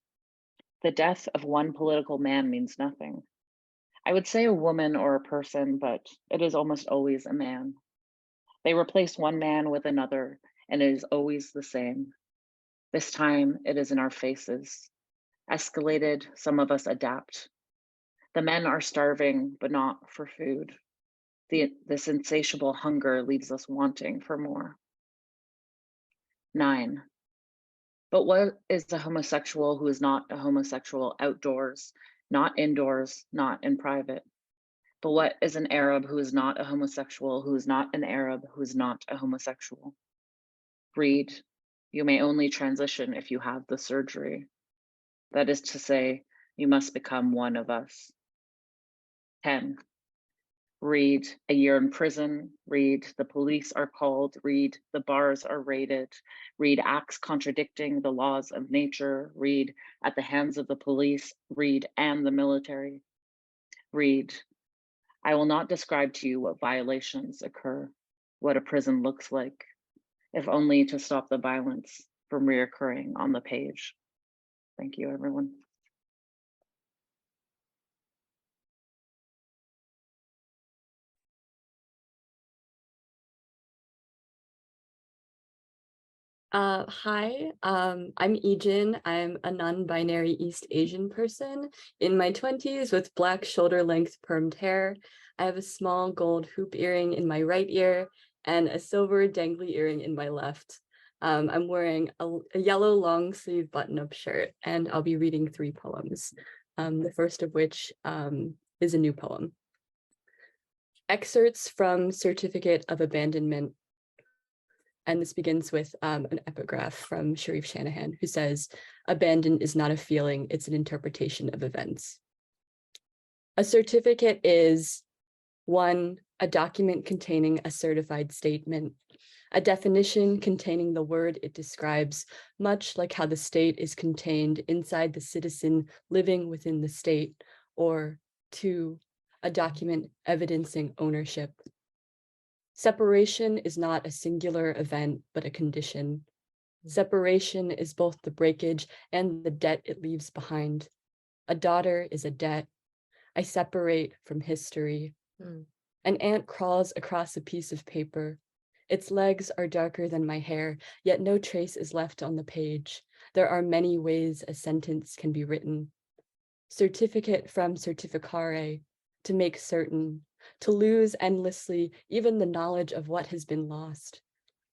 [SPEAKER 11] The death of one political man means nothing. I would say a woman or a person, but it is almost always a man. They replace one man with another, and it is always the same. This time, it is in our faces. Escalated, some of us adapt. The men are starving, but not for food. This insatiable hunger leaves us wanting for more. 9. But what is a homosexual who is not a homosexual outdoors, not indoors, not in private? But what is an Arab who is not a homosexual, who is not an Arab, who is not a homosexual? Read, you may only transition if you have the surgery. That is to say, you must become one of us. 10. Read, a year in prison. Read, the police are called. Read, the bars are raided. Read, acts contradicting the laws of nature. Read, at the hands of the police. Read, and the military. Read, I will not describe to you what violations occur, what a prison looks like, if only to stop the violence from reoccurring on the page. Thank you, everyone.
[SPEAKER 12] Hi, I'm Ejin. I'm a non-binary East Asian person in my 20s with black shoulder-length permed hair. I have a small gold hoop earring in my right ear and a silver dangly earring in my left. I'm wearing a yellow long sleeve button-up shirt, and I'll be reading 3 poems. The first of which is a new poem. Excerpts from Certificate of Abandonment. And this begins with an epigraph from Sharif Shanahan, who says, "Abandon is not a feeling, it's an interpretation of events." A certificate is 1, a document containing a certified statement, a definition containing the word it describes, much like how the state is contained inside the citizen living within the state, or 2, a document evidencing ownership. Separation is not a singular event, but a condition. Separation is both the breakage and the debt it leaves behind. A daughter is a debt. I separate from history. An ant crawls across a piece of paper. Its legs are darker than my hair, yet no trace is left on the page. There are many ways a sentence can be written. Certificate from certificare, to make certain, to lose endlessly even the knowledge of what has been lost.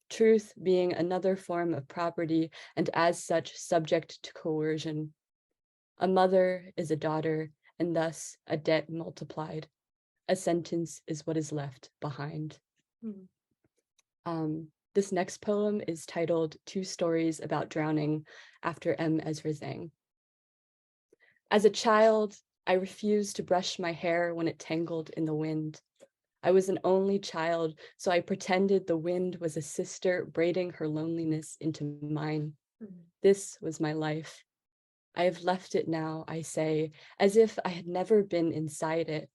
[SPEAKER 12] Truth being another form of property and as such subject to coercion. A mother is a daughter and thus a debt multiplied. A sentence is what is left behind. This next poem is titled 2 Stories About Drowning after M. Ezra Zhang. As a child, I refused to brush my hair when it tangled in the wind. I was an only child, so I pretended the wind was a sister braiding her loneliness into mine. This was my life. I have left it now, I say, as if I had never been inside it.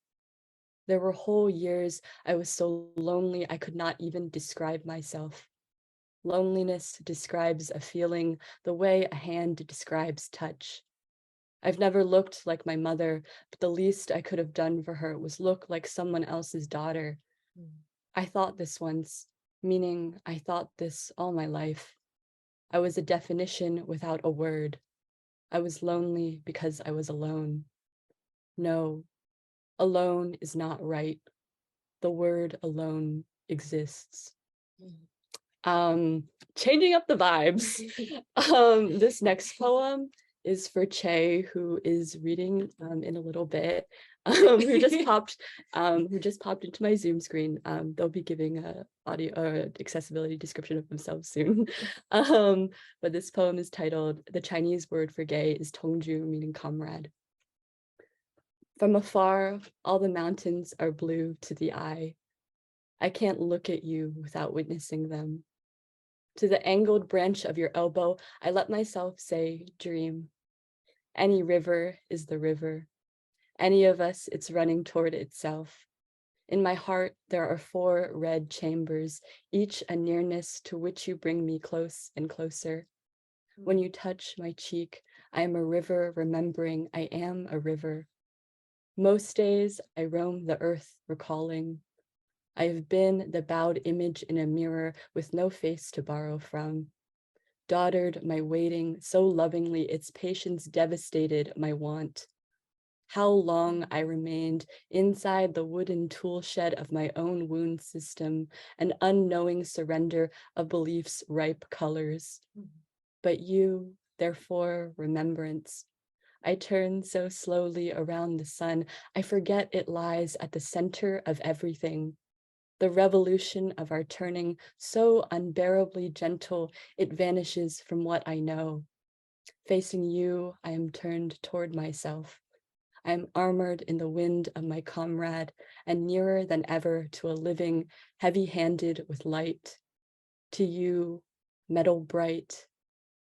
[SPEAKER 12] There were whole years I was so lonely I could not even describe myself. Loneliness describes a feeling the way a hand describes touch. I've never looked like my mother, but the least I could have done for her was look like someone else's daughter. I thought this once, meaning I thought this all my life. I was a definition without a word. I was lonely because I was alone. No, alone is not right. The word alone exists. Changing up the vibes. This next poem is for Chae, who is reading in a little bit, who just popped into my Zoom screen. They'll be giving a audio accessibility description of themselves soon. But this poem is titled, the Chinese word for gay is Tongju, meaning comrade. From afar, all the mountains are blue to the eye. I can't look at you without witnessing them. To the angled branch of your elbow, I let myself say, dream. Any river is the river. Any of us, it's running toward itself. In my heart, there are 4 red chambers, each a nearness to which you bring me close and closer. When you touch my cheek, I am a river remembering I am a river. Most days, I roam the earth recalling. I have been the bowed image in a mirror with no face to borrow from. Daughtered my waiting so lovingly its patience devastated my want. How long I remained inside the wooden tool shed of my own wound system, an unknowing surrender of belief's ripe colors. But you, therefore, remembrance, I turn so slowly around the sun, I forget it lies at the center of everything. The revolution of our turning, so unbearably gentle, it vanishes from what I know. Facing you, I am turned toward myself. I am armored in the wind of my comrade and nearer than ever to a living, heavy-handed with light. To you, metal bright,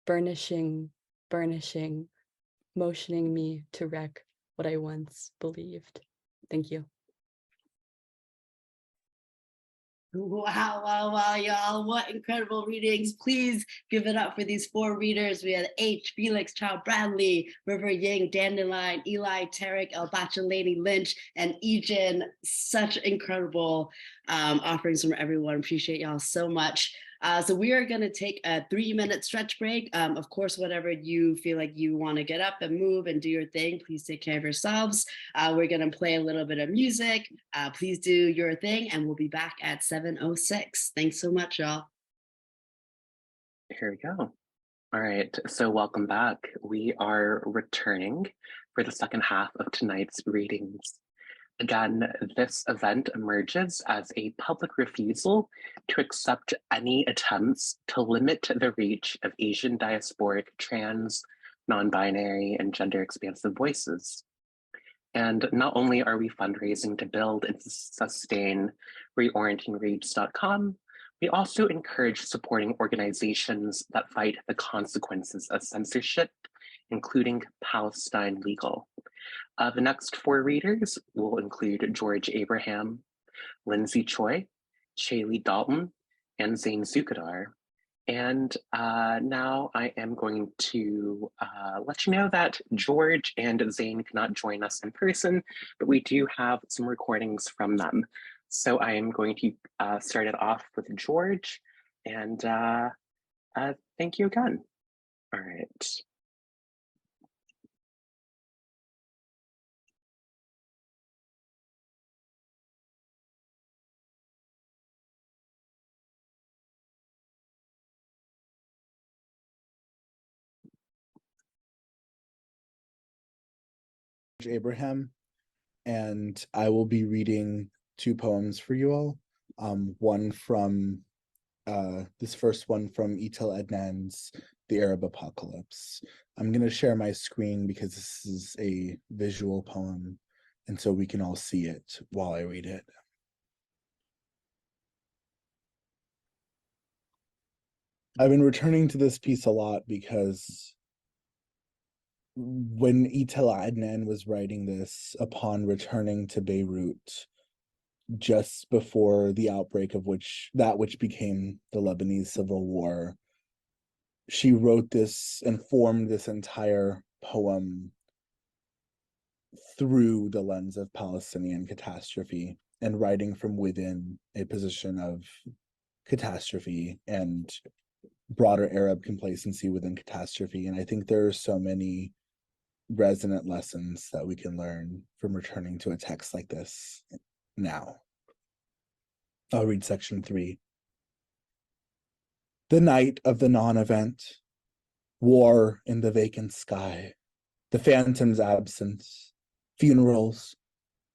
[SPEAKER 12] burnishing, burnishing, motioning me to wreck what I once believed. Thank you.
[SPEAKER 5] Wow, wow, wow, y'all. What incredible readings. Please give it up for these 4 readers. We had H, Felix, Chau, Bradley, River Ying, Dandelion, Eli, Tareq, Bechelany-Lynch, and Ejin. Such incredible offerings from everyone. Appreciate y'all so much. So we are going to take a 3-minute stretch break. Of course, whatever you feel like you want to get up and move and do your thing, please take care of yourselves. We're going to play a little bit of music. Please do your thing, and we'll be back at 7:06. Thanks so much, y'all.
[SPEAKER 3] Here we go. All right, so welcome back. We are returning for the second half of tonight's readings. Again, this event emerges as a public refusal to accept any attempts to limit the reach of Asian diasporic, trans, non-binary, and gender-expansive voices. And not only are we fundraising to build and sustain reorientingreads.com, we also encourage supporting organizations that fight the consequences of censorship, including Palestine Legal. The next 4 readers will include George Abraham, Lindsay Choi, Chaelee Dalton, and Zeyn Joukhader. And now I am going to let you know that George and Zeyn cannot join us in person, but we do have some recordings from them. So I am going to start it off with George, and thank you again. All right.
[SPEAKER 13] Abraham, and I will be reading 2 poems for you all. One from this first one from Etel Adnan's The Arab Apocalypse. I'm going to share my screen because this is a visual poem, and so we can all see it while I read it. I've been returning to this piece a lot because when Etel Adnan was writing this upon returning to Beirut, just before the outbreak of which became the Lebanese Civil War, she wrote this and formed this entire poem through the lens of Palestinian catastrophe and writing from within a position of catastrophe and broader Arab complacency within catastrophe. And I think there are so many resonant lessons that we can learn from returning to a text like this now. I'll read section 3. The night of the non-event, war in the vacant sky, the phantom's absence, funerals,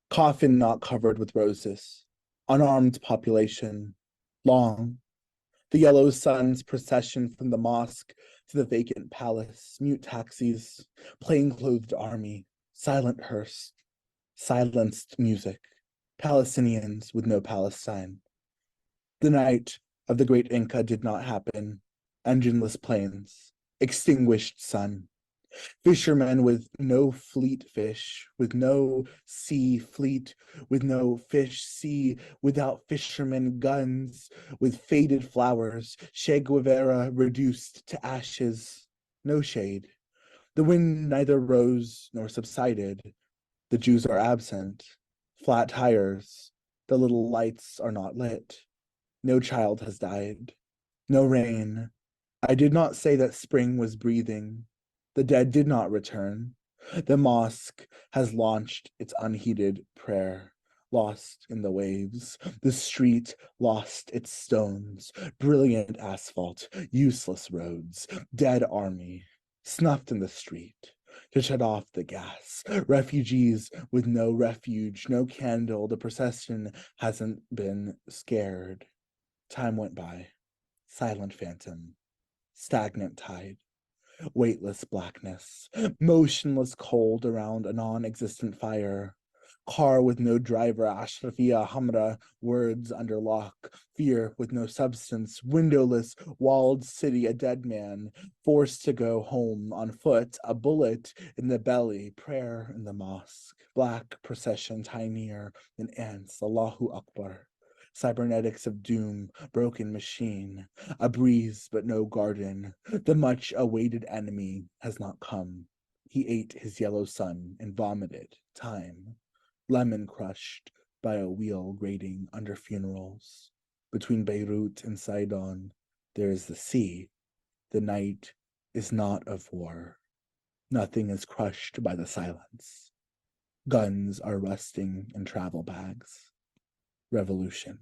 [SPEAKER 13] coffin not covered with roses, unarmed population, long, the yellow sun's procession from the mosque to the vacant palace, mute taxis, plain-clothed army, silent hearse, silenced music, Palestinians with no Palestine. The night of the great Inca did not happen, engineless planes, extinguished sun, fishermen with no fleet fish, with no sea fleet, with no fish sea, without fishermen guns, with faded flowers, Che Guevara reduced to ashes, no shade. The wind neither rose nor subsided. The Jews are absent, flat tires, the little lights are not lit. No child has died, no rain. I did not say that spring was breathing. The dead did not return. The mosque has launched its unheeded prayer, lost in the waves. The street lost its stones, brilliant asphalt, useless roads, dead army, snuffed in the street. to shut off the gas. Refugees with no refuge, no candle. The procession hasn't been scared. Time went by. Silent phantom. Stagnant tide. Weightless blackness. Motionless cold around a non-existent fire. Car with no driver, Ashrafia Hamra, words under lock, fear with no substance, windowless, walled city, a dead man, forced to go home on foot, a bullet in the belly, prayer in the mosque, black procession tinier than ants, Allahu Akbar, cybernetics of doom, broken machine, a breeze but no garden, the much-awaited enemy has not come. He ate his yellow sun and vomited time. Lemon crushed by a wheel grating under funerals. Between Beirut and Sidon, there is the sea. The night is not of war. Nothing is crushed by the silence. Guns are rusting in travel bags. Revolution.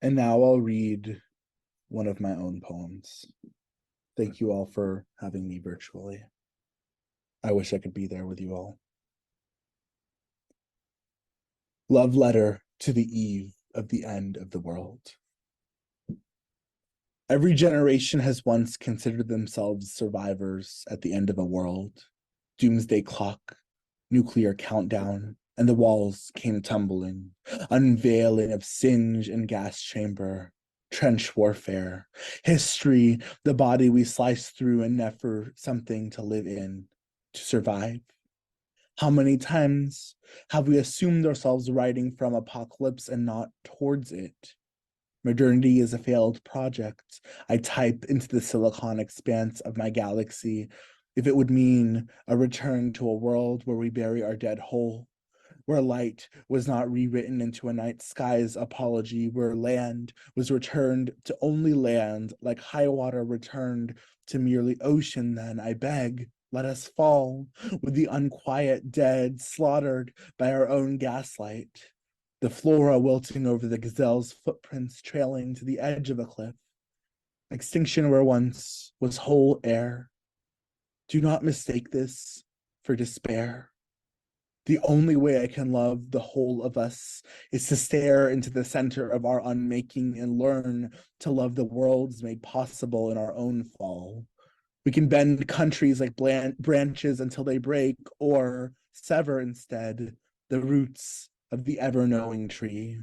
[SPEAKER 13] And now I'll read one of my own poems. Thank you all for having me virtually. I wish I could be there with you all. Love letter to the eve of the end of the world. Every generation has once considered themselves survivors at the end of a world. Doomsday clock, nuclear countdown, and the walls came tumbling, unveiling of singe and gas chamber, trench warfare, history, the body we slice through and never something to live in, to survive. How many times have we assumed ourselves writing from apocalypse and not towards it? Modernity is a failed project. I type into the silicon expanse of my galaxy if it would mean a return to a world where we bury our dead whole, where light was not rewritten into a night sky's apology, where land was returned to only land, like high water returned to merely ocean. Then I beg, let us fall with the unquiet dead slaughtered by our own gaslight, the flora wilting over the gazelle's footprints trailing to the edge of a cliff, extinction where once was whole air. Do not mistake this for despair. The only way I can love the whole of us is to stare into the center of our unmaking and learn to love the worlds made possible in our own fall. We can bend countries like branches until they break, or sever instead the roots of the ever-knowing tree,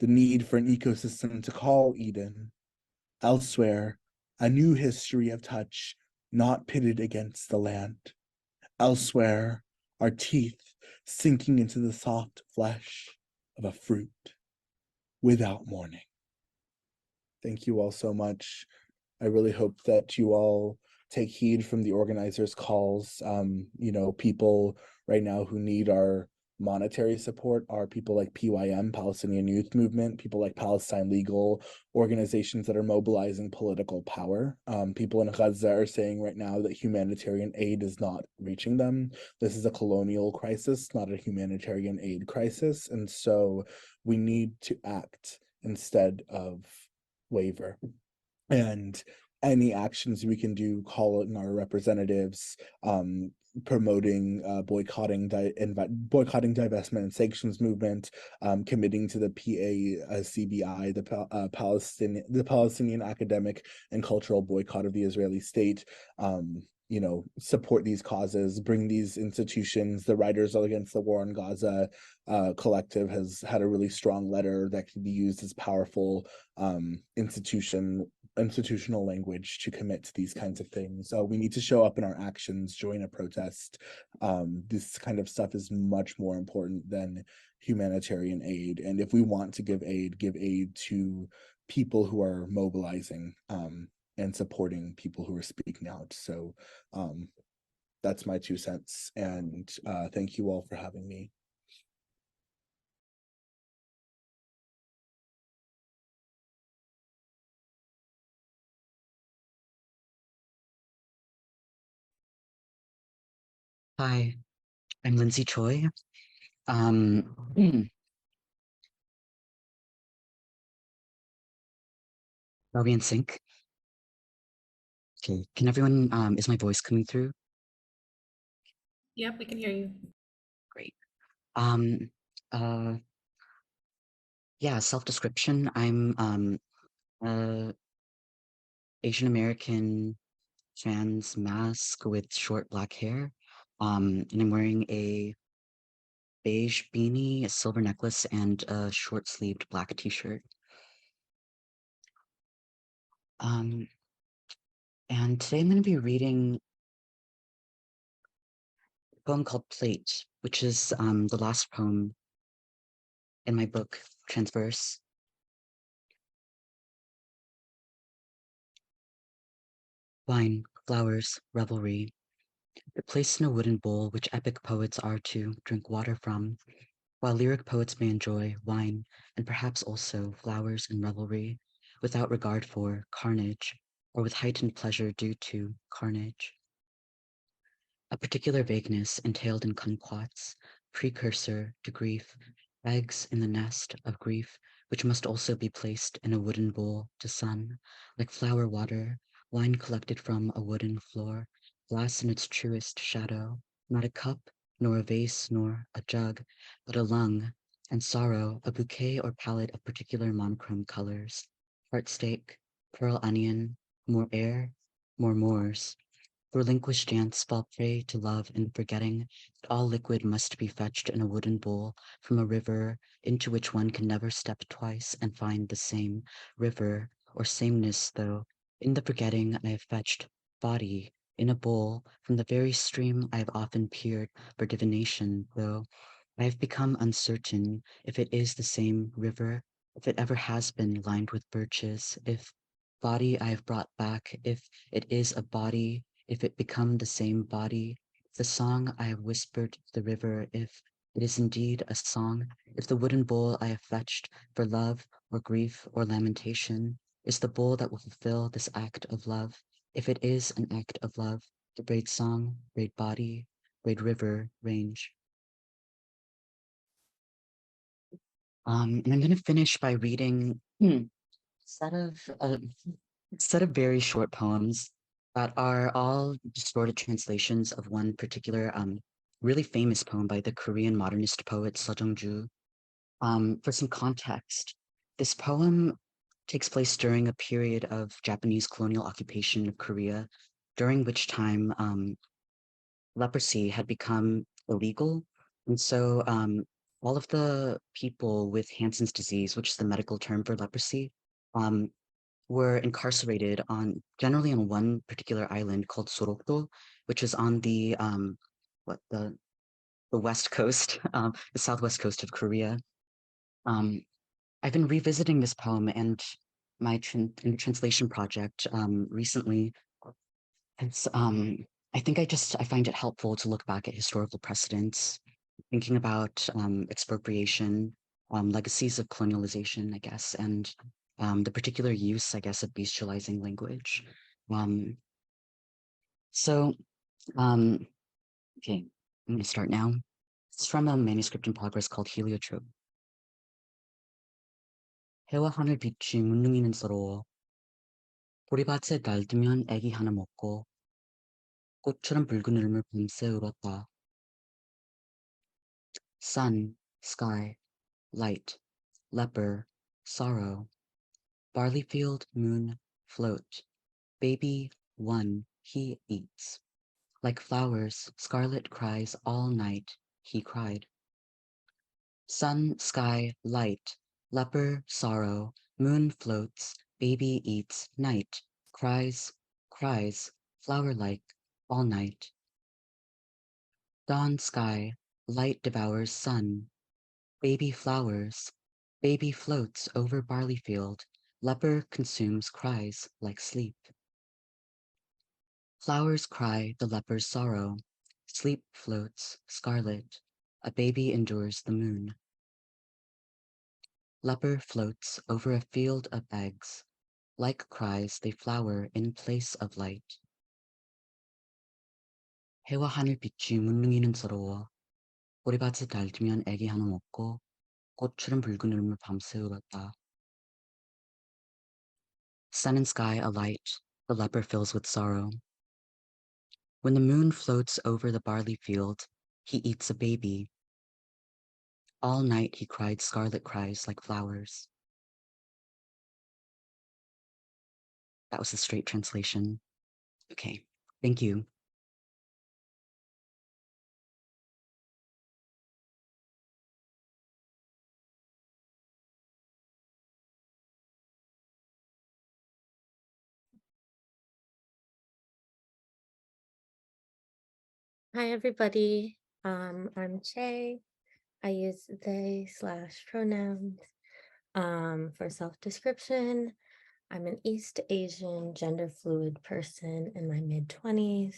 [SPEAKER 13] the need for an ecosystem to call Eden. Elsewhere, a new history of touch, not pitted against the land. Elsewhere, our teeth sinking into the soft flesh of a fruit without mourning. Thank you all so much. I really hope that you all take heed from the organizers' calls. People right now who need our monetary support are people like PYM, Palestinian Youth Movement, people like Palestine Legal, organizations that are mobilizing political power. People in Gaza are saying right now that humanitarian aid is not reaching them. This is a colonial crisis, not a humanitarian aid crisis. And so we need to act instead of waver. And any actions we can do, call in our representatives, promoting boycotting divestment and sanctions movement, committing to the PACBI, the Palestinian Academic and Cultural Boycott of the Israeli State. Support these causes, bring these institutions. The Writers Against the War on Gaza collective has had a really strong letter that can be used as powerful institutional language to commit to these kinds of things. So we need to show up in our actions, join a protest. This kind of stuff is much more important than humanitarian aid. And if we want to give aid to people who are mobilizing and supporting people who are speaking out. So that's my 2 cents. And thank you all for having me.
[SPEAKER 14] Hi, I'm Lindsay Choi. Are we in sync? Okay, can everyone, is my voice coming through?
[SPEAKER 1] Yep, we can hear you.
[SPEAKER 14] Great. Um, yeah, self-description. I'm Asian American trans mask with short black hair. And I'm wearing a beige beanie, a silver necklace, and a short-sleeved black t-shirt. And today I'm going to be reading a poem called Plate, which is the last poem in my book, Transverse. Wine, flowers, revelry. They're placed in a wooden bowl which epic poets are to drink water from, while lyric poets may enjoy wine and perhaps also flowers and revelry without regard for carnage or with heightened pleasure due to carnage. A particular vagueness entailed in kumquats, precursor to grief, eggs in the nest of grief, which must also be placed in a wooden bowl to sun, like flower water, wine collected from a wooden floor, glass in its truest shadow, not a cup, nor a vase, nor a jug, but a lung, and sorrow, a bouquet or palette of particular monochrome colors, heart steak, pearl onion, more air, more moors. Relinquished dance fall prey to love and forgetting that all liquid must be fetched in a wooden bowl from a river into which one can never step twice and find the same river or sameness, though in the forgetting I have fetched body in a bowl from the very stream I have often peered for divination, though I have become uncertain if it is the same river, if it ever has been lined with birches, if body I have brought back, if it is a body, if it become the same body, if the song I have whispered to the river, if it is indeed a song, if the wooden bowl I have fetched for love or grief or lamentation is the bowl that will fulfill this act of love, if it is an act of love, the braid song, braid body, braid river range. And I'm going to finish by reading a set of very short poems that are all distorted translations of one particular really famous poem by the Korean modernist poet Seo Jung-ju. For some context, this poem takes place during a period of Japanese colonial occupation of Korea, during which time leprosy had become illegal. And so all of the people with Hansen's disease, which is the medical term for leprosy, were incarcerated generally on one particular island called Sorokdo, which is on the west coast, the southwest coast of Korea. I've been revisiting this poem and my translation project recently. It's I think I find it helpful to look back at historical precedents, thinking about expropriation, legacies of colonialization, I guess, and the particular use, I guess, of bestializing language. So, okay, I'm going to start now. It's from a manuscript in progress called Heliotrope. 해와 하늘 빛이 문능이는 서러워. 보리밭에 날들면 애기 하나 먹고 꽃처럼 붉은 울음을 밤새 울었다. Sun, sky, light, leper, sorrow, barley field, moon, float, baby, one, he eats. Like flowers, scarlet cries all night, he cried. Sun, sky, light, leper, sorrow, moon floats, baby eats, night, cries, cries, flower-like, all night. Dawn sky, light devours sun, baby flowers, baby floats over barley field, leper consumes cries like sleep. Flowers cry the leper's sorrow, sleep floats scarlet, a baby endures the moon. Leper floats over a field of eggs, like cries they flower in place of light. 해와 하늘 빛이 문능이는 서러워, 보리밭에 날들면 애기 하나 먹고 꽃처럼 붉은 울음을 밤새 울었다. Sun and sky alight, the leper fills with sorrow. When the moon floats over the barley field, he eats a baby. All night he cried scarlet cries like flowers. That was the straight translation. Okay, thank you.
[SPEAKER 7] Hi, everybody. I'm Chae. I use they/pronouns. For self-description, I'm an East Asian gender fluid person in my mid-20s.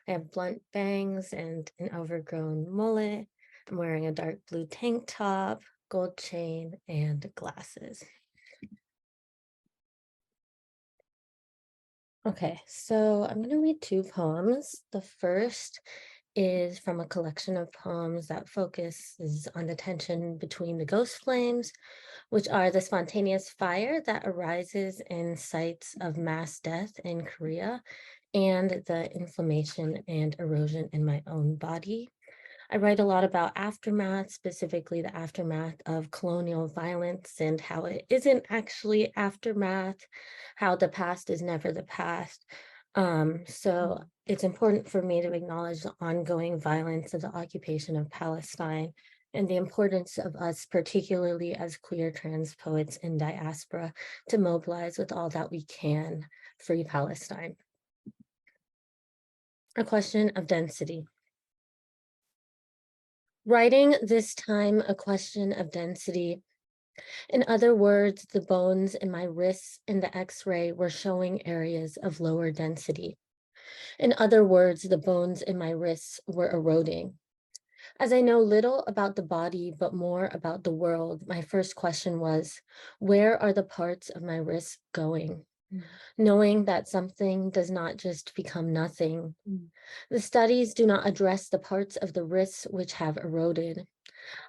[SPEAKER 7] I have blunt bangs and an overgrown mullet. I'm wearing a dark blue tank top, gold chain, and glasses. Okay, so I'm going to read two poems. The first is from a collection of poems that focuses on the tension between the ghost flames, which are the spontaneous fire that arises in sites of mass death in Korea, and the inflammation and erosion in my own body. I write a lot about aftermath, specifically the aftermath of colonial violence and how it isn't actually aftermath, how the past is never the past. So it's important for me to acknowledge the ongoing violence of the occupation of Palestine and the importance of us, particularly as queer trans poets in diaspora, to mobilize with all that we can, free Palestine. A question of density. Writing this time a question of density. In other words, the bones in my wrists in the X-ray were showing areas of lower density. In other words, the bones in my wrists were eroding. As I know little about the body, but more about the world, my first question was, where are the parts of my wrists going? Knowing that something does not just become nothing. The studies do not address the parts of the wrists which have eroded.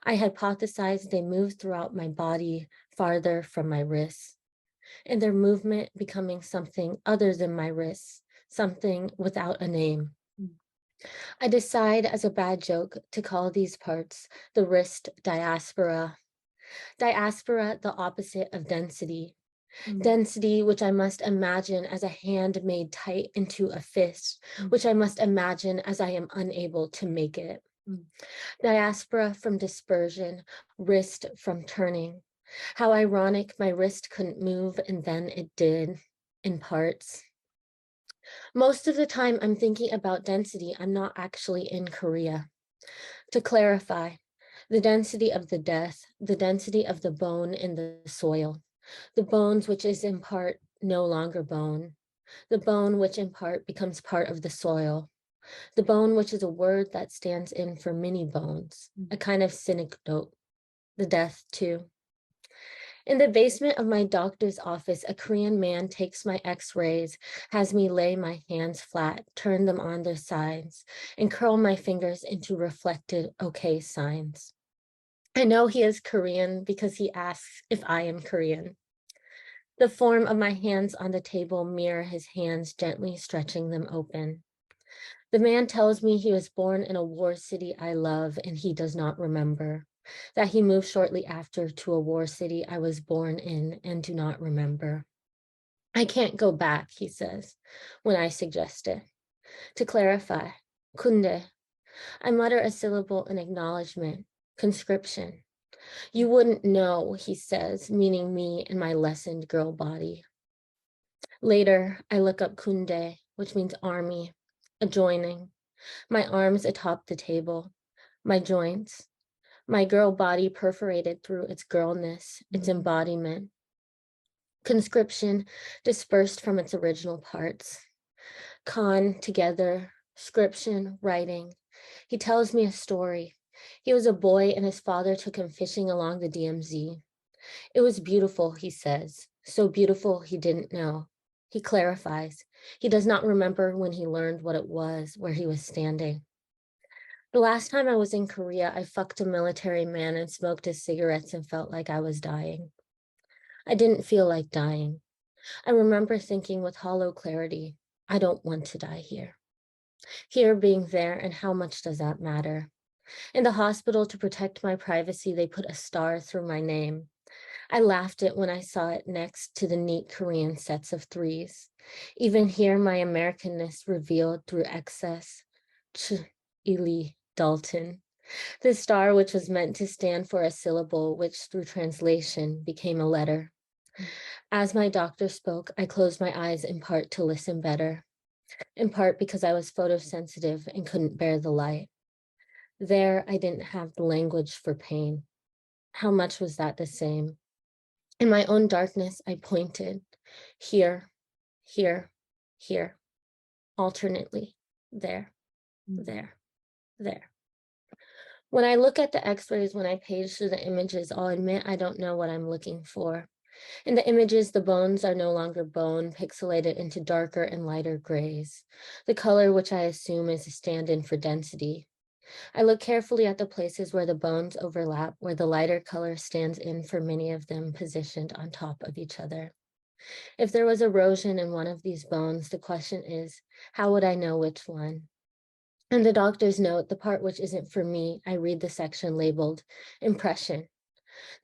[SPEAKER 7] I hypothesized they move throughout my body farther from my wrists, and their movement becoming something other than my wrists, something without a name. I decide as a bad joke to call these parts the wrist diaspora. Diaspora, the opposite of density. Density, which I must imagine as a hand made tight into a fist, which I must imagine as I am unable to make it. Diaspora from dispersion, wrist from turning. How ironic my wrist couldn't move and then it did, in parts. Most of the time I'm thinking about density, I'm not actually in Korea. To clarify, the density of the death, the density of the bone in the soil, the bones which is in part no longer bone, the bone which in part becomes part of the soil, the bone which is a word that stands in for many bones, a kind of synecdoche, the death too. In the basement of my doctor's office, a Korean man takes my x-rays, has me lay my hands flat, turn them on their sides, and curl my fingers into reflected okay signs. I know he is Korean because he asks if I am Korean. The form of my hands on the table mirror his hands gently stretching them open. The man tells me he was born in a war city I love and he does not remember, that he moved shortly after to a war city I was born in and do not remember. I can't go back, he says, when I suggest it. To clarify, kunde. I mutter a syllable in acknowledgement, conscription. You wouldn't know, he says, meaning me and my lessened girl body. Later, I look up kunde, which means army, adjoining, my arms atop the table, my joints, my girl body perforated through its girlness, its embodiment. Conscription dispersed from its original parts. Con, together, scription, writing. He tells me a story. He was a boy and his father took him fishing along the DMZ. It was beautiful, he says, so beautiful he didn't know. He clarifies. He does not remember when he learned what it was, where he was standing. The last time I was in Korea, I fucked a military man and smoked his cigarettes and felt like I was dying. I didn't feel like dying. I remember thinking with hollow clarity, I don't want to die here. Here being there, and how much does that matter? In the hospital, to protect my privacy, they put a star through my name. I laughed it when I saw it next to the neat Korean sets of threes. Even here, my Americanness revealed through excess. Chaelee, Dalton. The star, which was meant to stand for a syllable, which through translation became a letter. As my doctor spoke, I closed my eyes in part to listen better, in part because I was photosensitive and couldn't bear the light. There, I didn't have the language for pain. How much was that the same? In my own darkness, I pointed, here, here, here, alternately, there, there, there. When I look at the x-rays, when I page through the images, I'll admit I don't know what I'm looking for. In the images, the bones are no longer bone, pixelated into darker and lighter grays, the color which I assume is a stand-in for density. I look carefully at the places where the bones overlap, where the lighter color stands in for many of them positioned on top of each other. If there was erosion in one of these bones, the question is, how would I know which one? In the doctor's note, the part which isn't for me, I read the section labeled impression.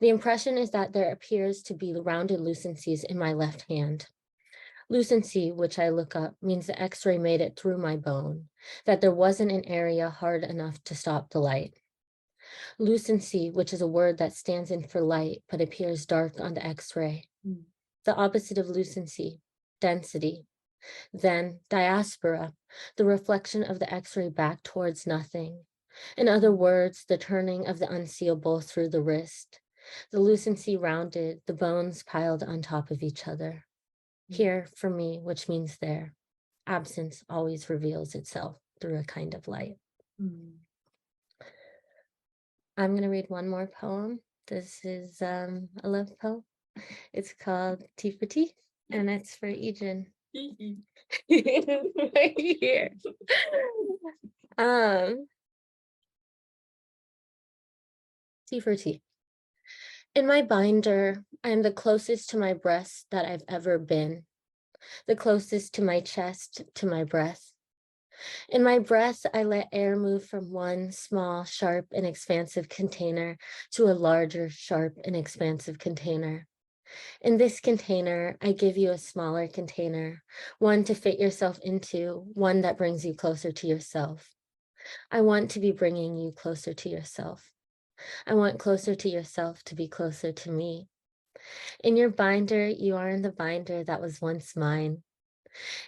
[SPEAKER 7] The impression is that there appears to be rounded lucencies in my left hand. Lucency, which I look up, means the x-ray made it through my bone, that there wasn't an area hard enough to stop the light. Lucency, which is a word that stands in for light, but appears dark on the x-ray. The opposite of lucency, density. Then diaspora, the reflection of the x-ray back towards nothing. In other words, the turning of the unseeable through the wrist. The lucency rounded, the bones piled on top of each other. Here for me, which means there. Absence always reveals itself through a kind of light. I'm going to read one more poem. This is a love poem. It's called Tea for Tea, and it's for Ejin. Right here. Tea for Tea. In my binder, I am the closest to my breast that I've ever been, the closest to my chest, to my breath. In my breath, I let air move from one small, sharp, and expansive container to a larger, sharp, and expansive container. In this container, I give you a smaller container, one to fit yourself into, one that brings you closer to yourself. I want to be bringing you closer to yourself. I want closer to yourself to be closer to me. In your binder, you are in the binder that was once mine.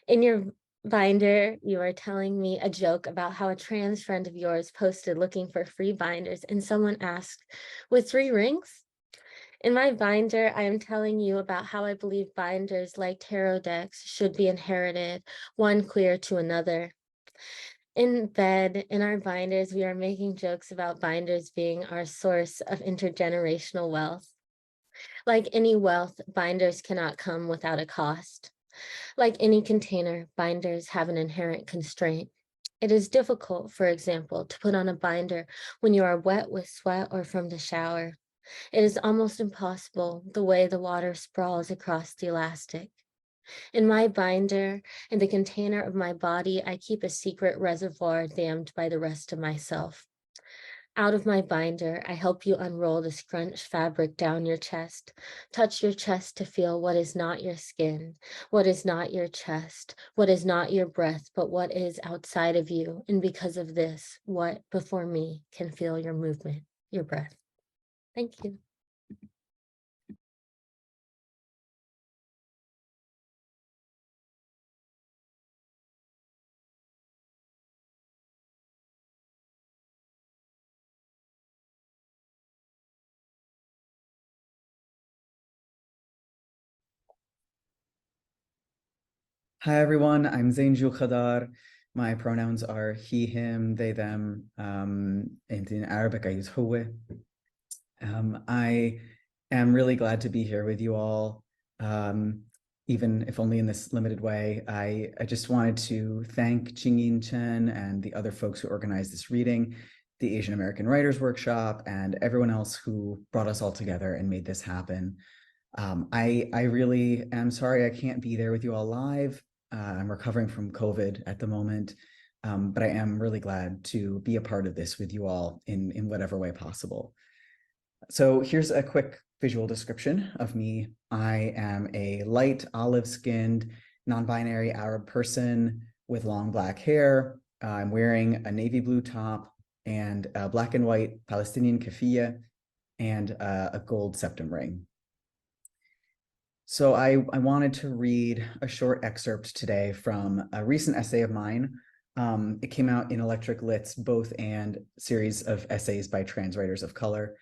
[SPEAKER 7] In your binder, you are telling me a joke about how a trans friend of yours posted looking for free binders and someone asked, with 3 rings? In my binder, I am telling you about how I believe binders like tarot decks should be inherited, one queer to another. In bed, in our binders, we are making jokes about binders being our source of intergenerational wealth. Like any wealth, binders cannot come without a cost. Like any container, binders have an inherent constraint. It is difficult, for example, to put on a binder when you are wet with sweat or from the shower. It is almost impossible the way the water sprawls across the elastic. In my binder, in the container of my body, I keep a secret reservoir dammed by the rest of myself. Out of my binder, I help you unroll the scrunched fabric down your chest, touch your chest to feel what is not your skin, what is not your chest, what is not your breath, but what is outside of you. And because of this, what before me can feel your movement, your breath. Thank you.
[SPEAKER 15] Hi, everyone. I'm Zeyn Joukhader. My pronouns are he, him, they, them. And in Arabic, I use huwa. I am really glad to be here with you all, even if only in this limited way. I just wanted to thank Ching-In and the other folks who organized this reading, the Asian American Writers Workshop, and everyone else who brought us all together and made this happen. I really am sorry I can't be there with you all live. I'm recovering from COVID at the moment, but I am really glad to be a part of this with you all in whatever way possible. So here's a quick visual description of me. I am a light olive-skinned, non-binary Arab person with long black hair. I'm wearing a navy blue top and a black and white Palestinian keffiyeh and a gold septum ring. So I wanted to read a short excerpt today from a recent essay of mine. It came out in Electric Lit's Both And series of essays by trans writers of color.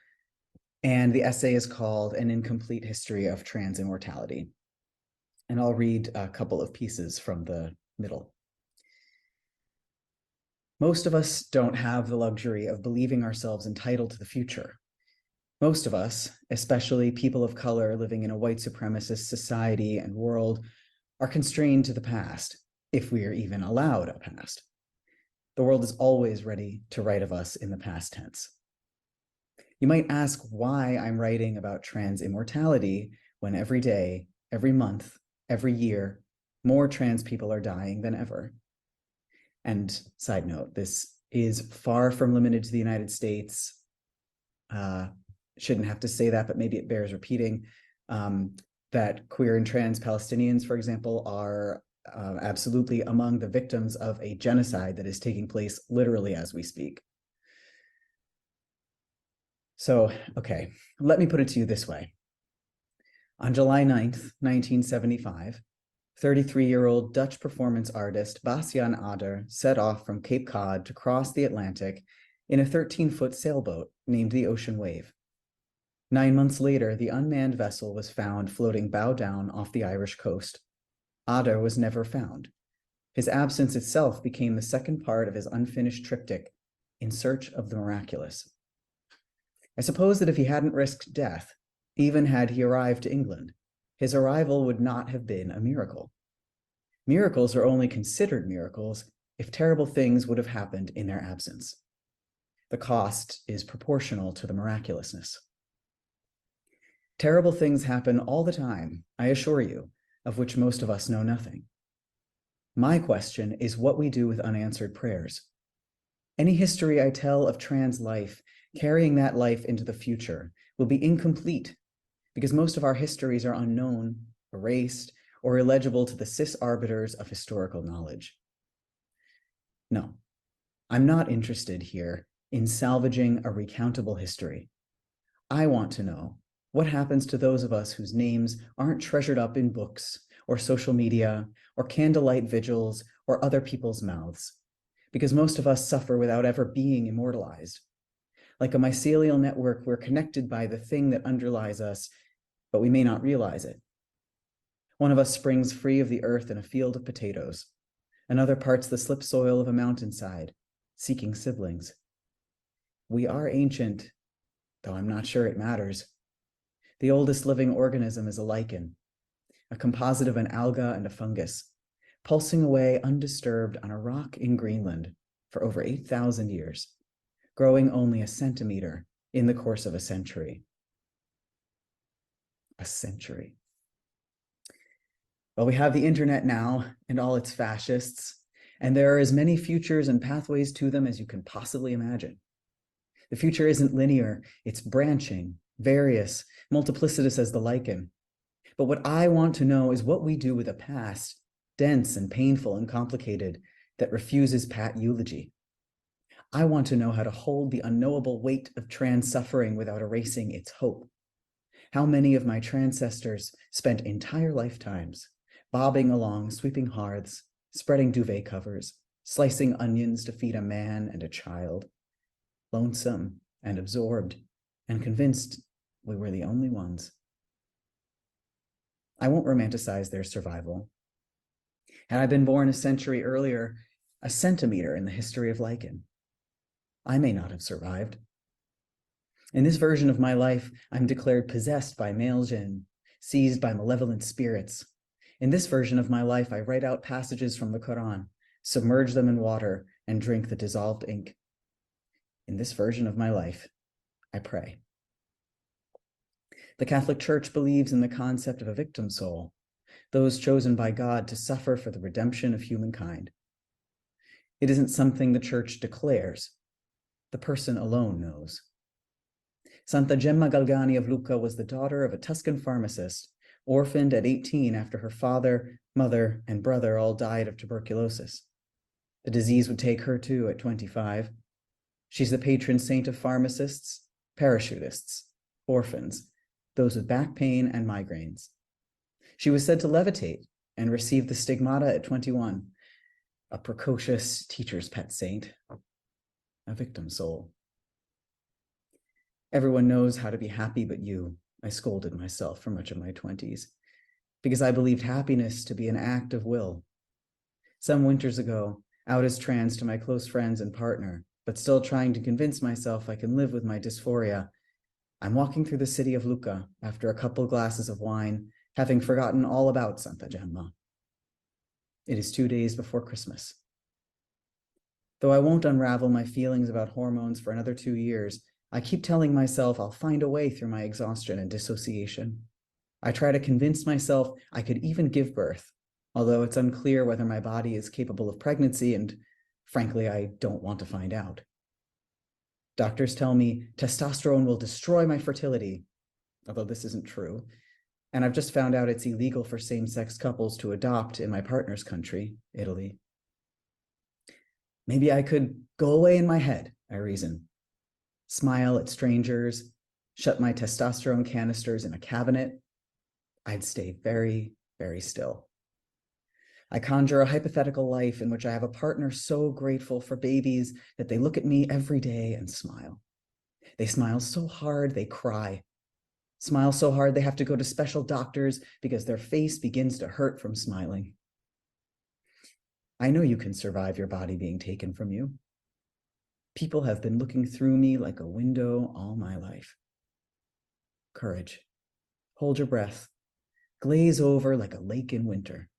[SPEAKER 15] And the essay is called An Incomplete History of Trans Immortality. And I'll read a couple of pieces from the middle. Most of us don't have the luxury of believing ourselves entitled to the future. Most of us, especially people of color living in a white supremacist society and world, are constrained to the past, if we are even allowed a past. The world is always ready to write of us in the past tense. You might ask why I'm writing about trans immortality when every day, every month, every year, more trans people are dying than ever. And side note, this is far from limited to the United States. Shouldn't have to say that, but maybe it bears repeating, that queer and trans Palestinians, for example, are absolutely among the victims of a genocide that is taking place literally as we speak. So, okay, let me put it to you this way. On July 9th, 1975, 33-year-old Dutch performance artist Bastiaan Adder set off from Cape Cod to cross the Atlantic in a 13-foot sailboat named the Ocean Wave. 9 months later, the unmanned vessel was found floating bow down off the Irish coast. Adder was never found. His absence itself became the second part of his unfinished triptych, In Search of the Miraculous. I suppose that if he hadn't risked death, even had he arrived to England, his arrival would not have been a miracle. Miracles are only considered miracles if terrible things would have happened in their absence. The cost is proportional to the miraculousness. Terrible things happen all the time, I assure you, of which most of us know nothing. My question is what we do with unanswered prayers. Any history I tell of trans life, carrying that life into the future, will be incomplete because most of our histories are unknown, erased, or illegible to the cis arbiters of historical knowledge. No, I'm not interested here in salvaging a recountable history. I want to know what happens to those of us whose names aren't treasured up in books or social media or candlelight vigils or other people's mouths, because most of us suffer without ever being immortalized. Like a mycelial network, we're connected by the thing that underlies us, but we may not realize it. One of us springs free of the earth in a field of potatoes. Another parts the slip soil of a mountainside, seeking siblings. We are ancient, though I'm not sure it matters. The oldest living organism is a lichen, a composite of an alga and a fungus, pulsing away undisturbed on a rock in Greenland for over 8,000 years, growing only a centimeter in the course of a century. A century. Well, we have the internet now and all its fascists, and there are as many futures and pathways to them as you can possibly imagine. The future isn't linear, it's branching, various, multiplicitous as the lichen. But what I want to know is what we do with a past, dense and painful and complicated, that refuses pat eulogy. I want to know how to hold the unknowable weight of trans suffering without erasing its hope. How many of my transcestors spent entire lifetimes bobbing along sweeping hearths, spreading duvet covers, slicing onions to feed a man and a child, lonesome and absorbed and convinced we were the only ones. I won't romanticize their survival. Had I been born a century earlier, a centimeter in the history of lichen, I may not have survived. In this version of my life, I'm declared possessed by male jinn, seized by malevolent spirits. In this version of my life, I write out passages from the Quran, submerge them in water, and drink the dissolved ink. In this version of my life, I pray. The Catholic Church believes in the concept of a victim soul, those chosen by God to suffer for the redemption of humankind. It isn't something the Church declares. The person alone knows. Santa Gemma Galgani of Lucca was the daughter of a Tuscan pharmacist, orphaned at 18 after her father, mother, and brother all died of tuberculosis. The disease would take her too at 25. She's the patron saint of pharmacists, parachutists, orphans, those with back pain and migraines. She was said to levitate and received the stigmata at 21, a precocious teacher's pet saint, a victim soul. Everyone knows how to be happy but you, I scolded myself for much of my 20s, because I believed happiness to be an act of will. Some winters ago, out as trans to my close friends and partner, but still trying to convince myself I can live with my dysphoria, I'm walking through the city of Lucca after a couple glasses of wine, having forgotten all about Santa Gemma. It is 2 days before Christmas. Though I won't unravel my feelings about hormones for another 2 years, I keep telling myself I'll find a way through my exhaustion and dissociation. I try to convince myself I could even give birth, although it's unclear whether my body is capable of pregnancy, and frankly, I don't want to find out. Doctors tell me testosterone will destroy my fertility, although this isn't true. And I've just found out it's illegal for same-sex couples to adopt in my partner's country, Italy. Maybe I could go away in my head, I reason. Smile at strangers, shut my testosterone canisters in a cabinet. I'd stay very, very still. I conjure a hypothetical life in which I have a partner so grateful for babies that they look at me every day and smile. They smile so hard they cry. Smile so hard they have to go to special doctors because their face begins to hurt from smiling. I know you can survive your body being taken from you. People have been looking through me like a window all my life. Courage. Hold your breath. Glaze over like a lake in winter.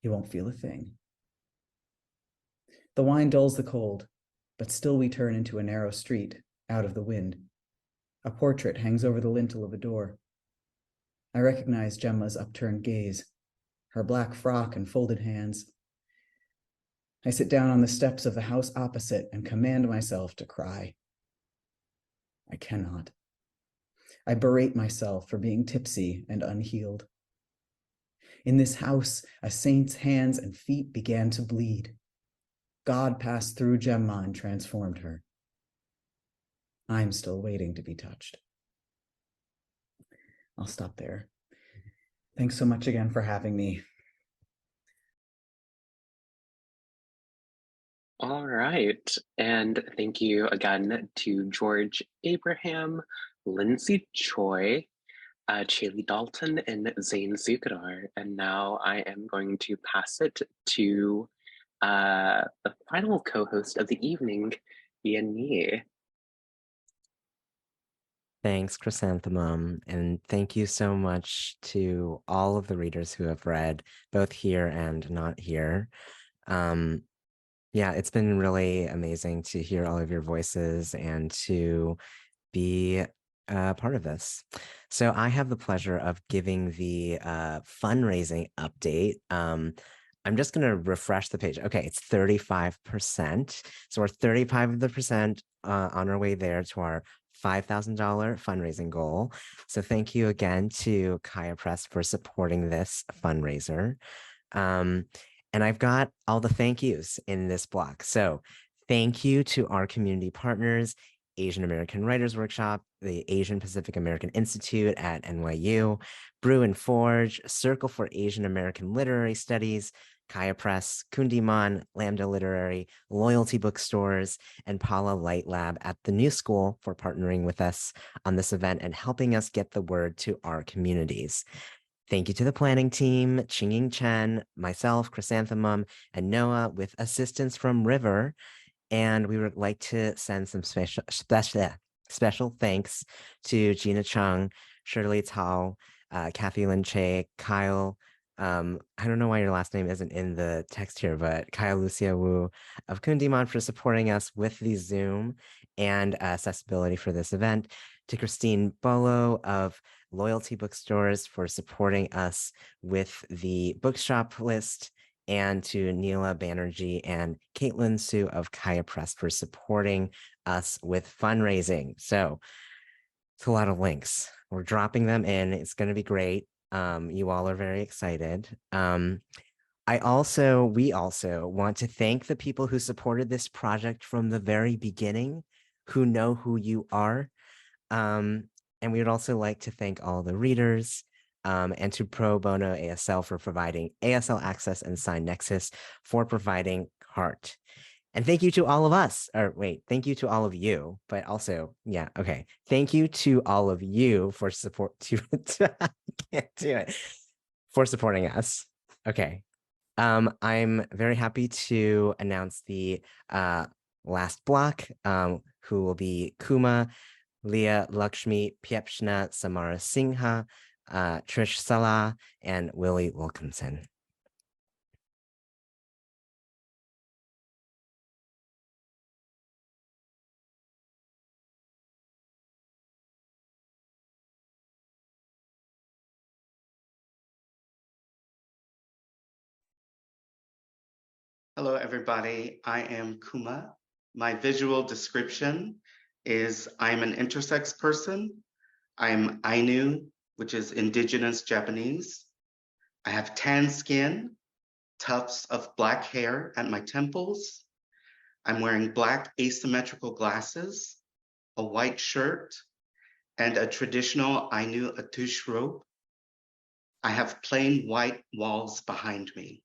[SPEAKER 15] You won't feel a thing. The wine dulls the cold, but still we turn into a narrow street, out of the wind. A portrait hangs over the lintel of a door. I recognize Gemma's upturned gaze, her black frock and folded hands. I sit down on the steps of the house opposite and command myself to cry. I cannot. I berate myself for being tipsy and unhealed. In this house, a saint's hands and feet began to bleed. God passed through Gemma and transformed her. I'm still waiting to be touched. I'll stop there. Thanks so much again for having me.
[SPEAKER 3] All right, and thank you again to George Abraham, Lindsay Choi, Chaelee Dalton, and Zeyn Joukhader. And now I am going to pass it to the final co-host of the evening, Yanni.
[SPEAKER 4] Thanks, Chrysanthemum, and thank you so much to all of the readers who have read, both here and not here. Yeah, it's been really amazing to hear all of your voices and to be part of this. So I have the pleasure of giving the fundraising update. I'm just going to refresh the page. Okay, it's 35%. So we're 35% on our way there to our $5,000 fundraising goal. So thank you again to Kaya Press for supporting this fundraiser. And I've got all the thank yous in this block. So thank you to our community partners, Asian American Writers Workshop, the Asian Pacific American Institute at NYU, Brew and Forge, Circle for Asian American Literary Studies, Kaya Press, Kundiman, Lambda Literary, Loyalty Bookstores, and Paula Light Lab at the New School for partnering with us on this event and helping us get the word to our communities. Thank you to the planning team, Ching-In Chen, myself, Chrysanthemum, and Noah, with assistance from River. And we would like to send some special thanks to Gina Chung, Shirley Tao, Kathy Lynch, Kyle. I don't know why your last name isn't in the text here, but Kyle Lucia Wu of Kundiman for supporting us with the Zoom, and accessibility for this event, to Christine Bolo of Loyalty Bookstores for supporting us with the bookshop list, and to Neela Banerjee and Caitlin Sue of Kaya Press for supporting us with fundraising. So it's a lot of links. We're dropping them in. It's going to be great. You all are very excited. We also want to thank the people who supported this project from the very beginning, who know who you are. And we would also like to thank all the readers, and to Pro Bono ASL for providing ASL access, and Sign Nexus for providing CART. And thank you to all of us, or wait, thank you to all of you, but also, yeah, okay. Thank you to all of you for support, I can't do it, for supporting us. Okay. I'm very happy to announce the last block, who will be Koomah, Leah, Lakshmi, Piepzna-Samarasinha, Trish, Salah, and Willy Wilkinson.
[SPEAKER 16] Hello, everybody. I am Koomah. My visual description is I'm an intersex person. I'm Ainu, which is indigenous Japanese. I have tan skin, tufts of black hair at my temples. I'm wearing black asymmetrical glasses, a white shirt, and a traditional Ainu Atush robe. I have plain white walls behind me.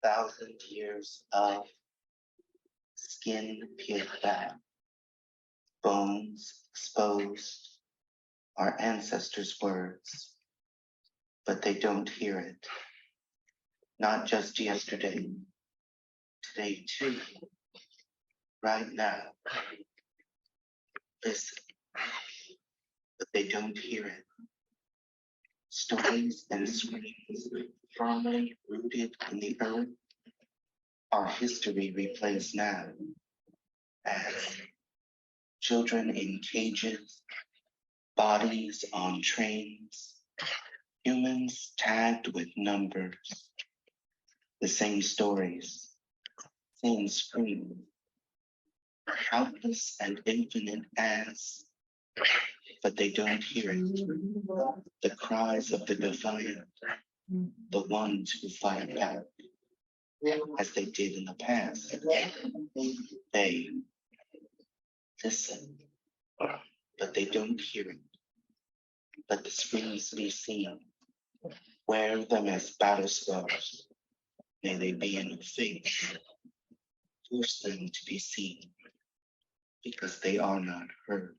[SPEAKER 16] 1,000 years of skin peeled back, bones exposed, our ancestors' words, but they don't hear it. Not just yesterday, today too, right now. Listen, but they don't hear it. Stories and screams firmly rooted in the earth, our history replays now as children in cages, bodies on trains, humans tagged with numbers, the same stories, same screams, countless and infinite as, but they don't hear it. The cries of the defiant, the ones who fight back, as they did in the past. They listen, but they don't hear it. Let the screams be seen. Wear them as battle scars. May they be in your face. Force them to be seen, because they are not heard.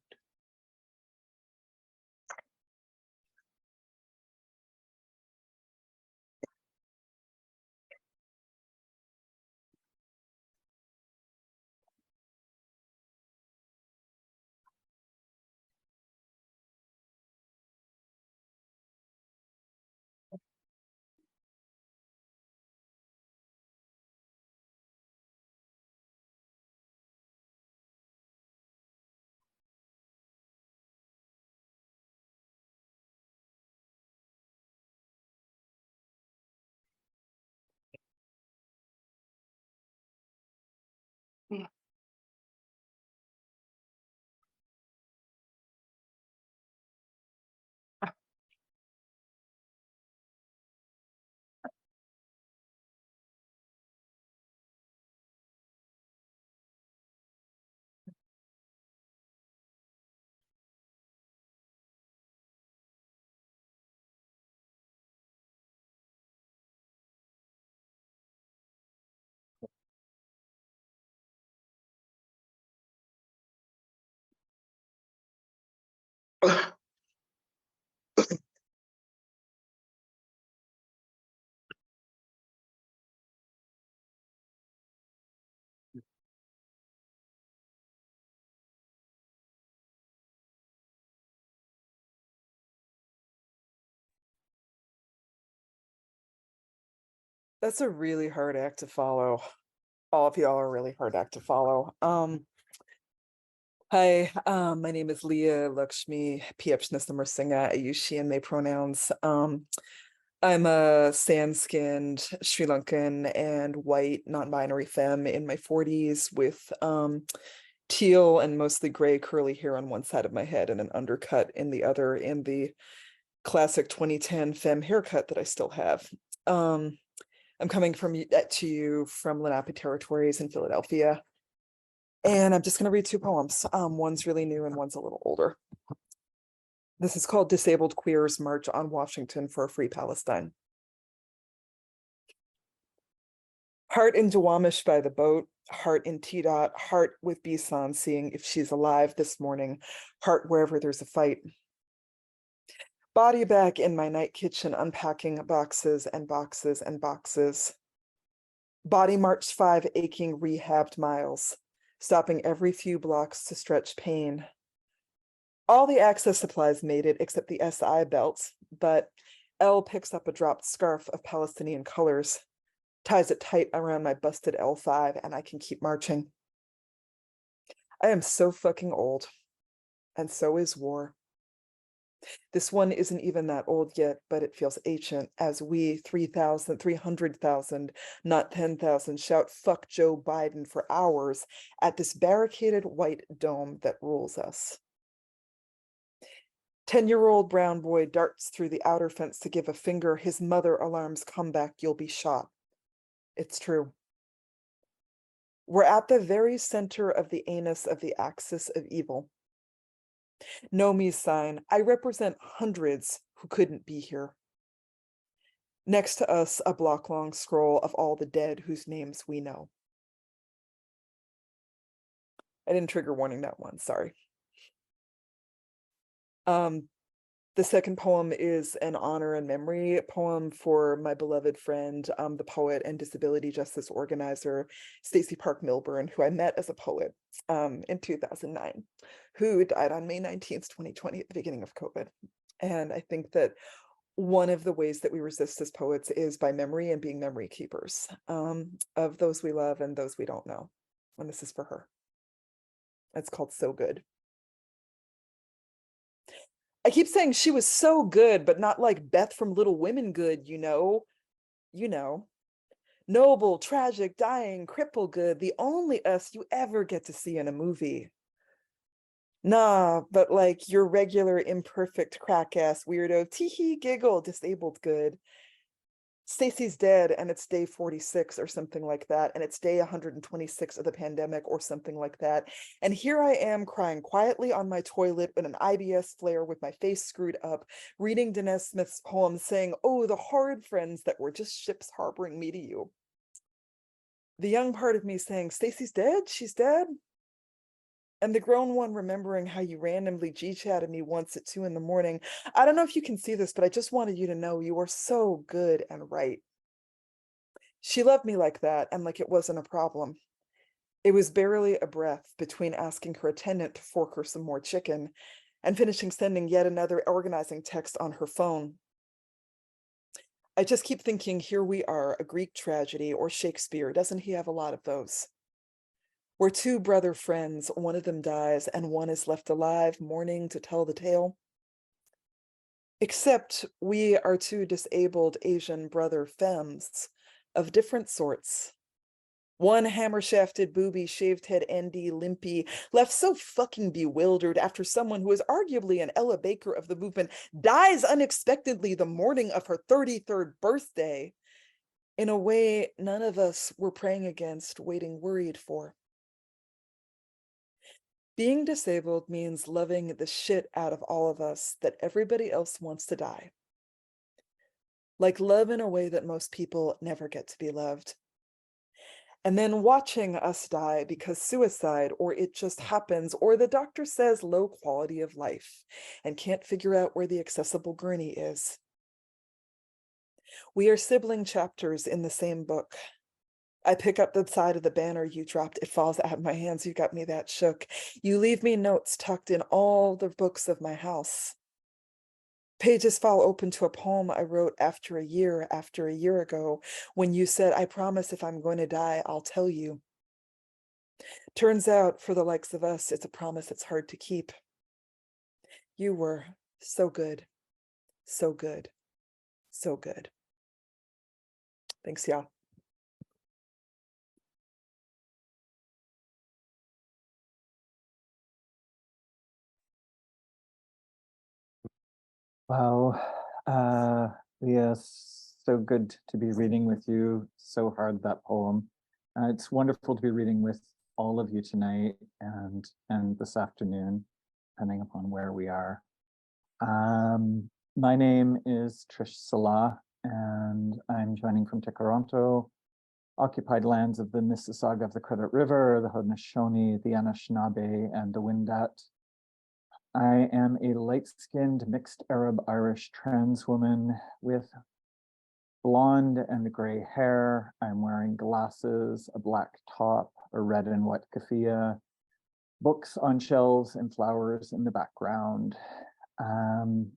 [SPEAKER 17] That's a really hard act to follow. All of y'all are a really hard act to follow. Hi, my name is Leah, Lakshmi, Piepzna-Samarasinha. I use she and they pronouns. I'm a sand-skinned Sri Lankan and white non-binary femme in my 40s with teal and mostly gray curly hair on one side of my head and an undercut in the other, in the classic 2010 femme haircut that I still have. I'm coming to you from Lenape Territories in Philadelphia. And I'm just going to read two poems. One's really new and one's a little older. This is called Disabled Queers March on Washington for a Free Palestine. Heart in Duwamish by the boat, heart in T-Dot, heart with Bisan seeing if she's alive this morning, heart wherever there's a fight. Body back in my night kitchen unpacking boxes and boxes and boxes. Body marched 5 aching rehabbed miles, stopping every few blocks to stretch pain. All the access supplies made it except the SI belts, but L picks up a dropped scarf of Palestinian colors, ties it tight around my busted L5, and I can keep marching. I am so fucking old, and so is war. This one isn't even that old yet, but it feels ancient as we 300,000, not 10,000, shout fuck Joe Biden for hours at this barricaded white dome that rules us. 10-year-old brown boy darts through the outer fence to give a finger. His mother alarms, come back, you'll be shot. It's true. We're at the very center of the anus of the axis of evil. Know me sign. I represent hundreds who couldn't be here. Next to us, a block-long scroll of all the dead whose names we know. I didn't trigger warning that one, sorry. The second poem is an honor and memory poem for my beloved friend, the poet and disability justice organizer, Stacey Park Milburn, who I met as a poet in 2009, who died on May 19th, 2020 at the beginning of COVID. And I think that one of the ways that we resist as poets is by memory and being memory keepers of those we love and those we don't know. And this is for her. It's called So Good. I keep saying she was so good, but not like Beth from Little Women good, you know. Noble, tragic, dying, cripple good, the only us you ever get to see in a movie. Nah, but like your regular imperfect crack-ass weirdo, tee-hee, giggle, disabled good. Stacy's dead and it's day 46 or something like that, and it's day 126 of the pandemic or something like that. And here I am crying quietly on my toilet in an IBS flare with my face screwed up, reading Dennis Smith's poem saying, oh, the horrid friends that were just ships harboring me to you. The young part of me saying, Stacy's dead? She's dead? And the grown one remembering how you randomly G-chatted me once at 2 a.m. I don't know if you can see this, but I just wanted you to know you are so good and right. She loved me like that, and like it wasn't a problem. It was barely a breath between asking her attendant to fork her some more chicken and finishing sending yet another organizing text on her phone. I just keep thinking, here we are, a Greek tragedy or Shakespeare. Doesn't he have a lot of those? Where two brother friends, one of them dies and one is left alive, mourning to tell the tale. Except we are two disabled Asian brother femmes of different sorts. One hammer-shafted booby, shaved head Andy limpy, left so fucking bewildered after someone who is arguably an Ella Baker of the movement dies unexpectedly the morning of her 33rd birthday, in a way none of us were praying against, waiting worried for. Being disabled means loving the shit out of all of us that everybody else wants to die. Like love in a way that most people never get to be loved. And then watching us die because suicide, or it just happens, or the doctor says low quality of life and can't figure out where the accessible gurney is. We are sibling chapters in the same book. I pick up the side of the banner you dropped. It falls out of my hands. You got me that shook. You leave me notes tucked in all the books of my house. Pages fall open to a poem I wrote after a year ago, when you said, I promise if I'm going to die, I'll tell you. Turns out, for the likes of us, it's a promise that's hard to keep. You were so good, so good, so good. Thanks, y'all.
[SPEAKER 18] Wow, Leah, so good to be reading with you. So hard, that poem. It's wonderful to be reading with all of you tonight and this afternoon, depending upon where we are. My name is Trish Salah, and I'm joining from Toronto, occupied lands of the Mississauga of the Credit River, the Haudenosaunee, the Anishinaabe, and the Wendat. I am a light-skinned mixed Arab-Irish trans woman with blonde and gray hair. I'm wearing glasses, a black top, a red and white keffiyeh, books on shelves and flowers in the background. The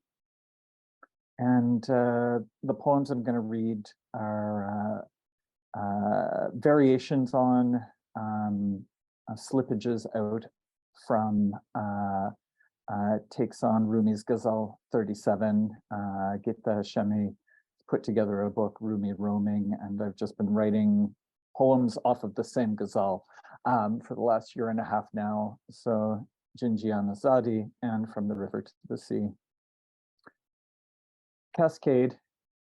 [SPEAKER 18] poems I'm going to read are variations on slippages out from takes on Rumi's Ghazal 37. Gita Hashemi put together a book, Rumi Roaming, and I've just been writing poems off of the same Ghazal for the last year and a half now. So Jinjian Azadi and From the River to the Sea. Cascade,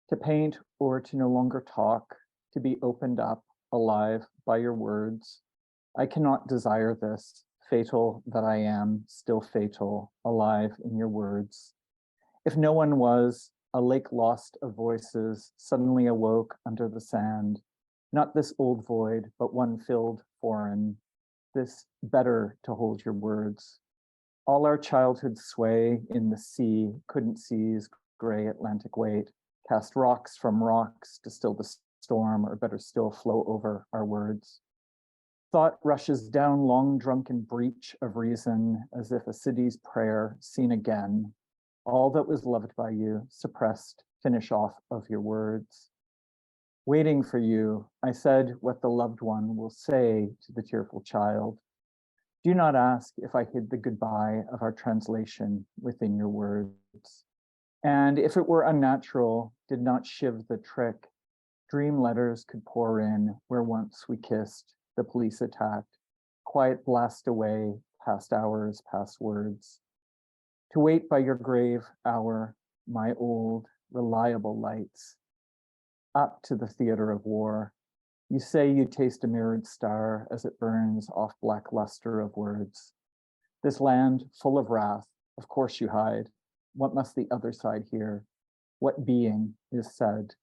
[SPEAKER 18] to paint or to no longer talk, to be opened up, alive by your words. I cannot desire this, fatal that I am, still fatal, alive in your words. If no one was, a lake lost of voices suddenly awoke under the sand, not this old void, but one filled foreign, this better to hold your words. All our childhood sway in the sea couldn't seize gray Atlantic weight, cast rocks from rocks to still the storm, or better still, flow over our words. Thought rushes down long drunken breach of reason, as if a city's prayer seen again. All that was loved by you, suppressed, finish off of your words. Waiting for you, I said what the loved one will say to the tearful child. Do not ask if I hid the goodbye of our translation within your words. And if it were unnatural, did not shiv the trick, dream letters could pour in where once we kissed, the police attacked, quiet blast away, past hours, past words. To wait by your grave hour, my old, reliable lights, up to the theater of war. You say you taste a mirrored star as it burns off black luster of words. This land full of wrath, of course you hide. What must the other side hear? What being is said?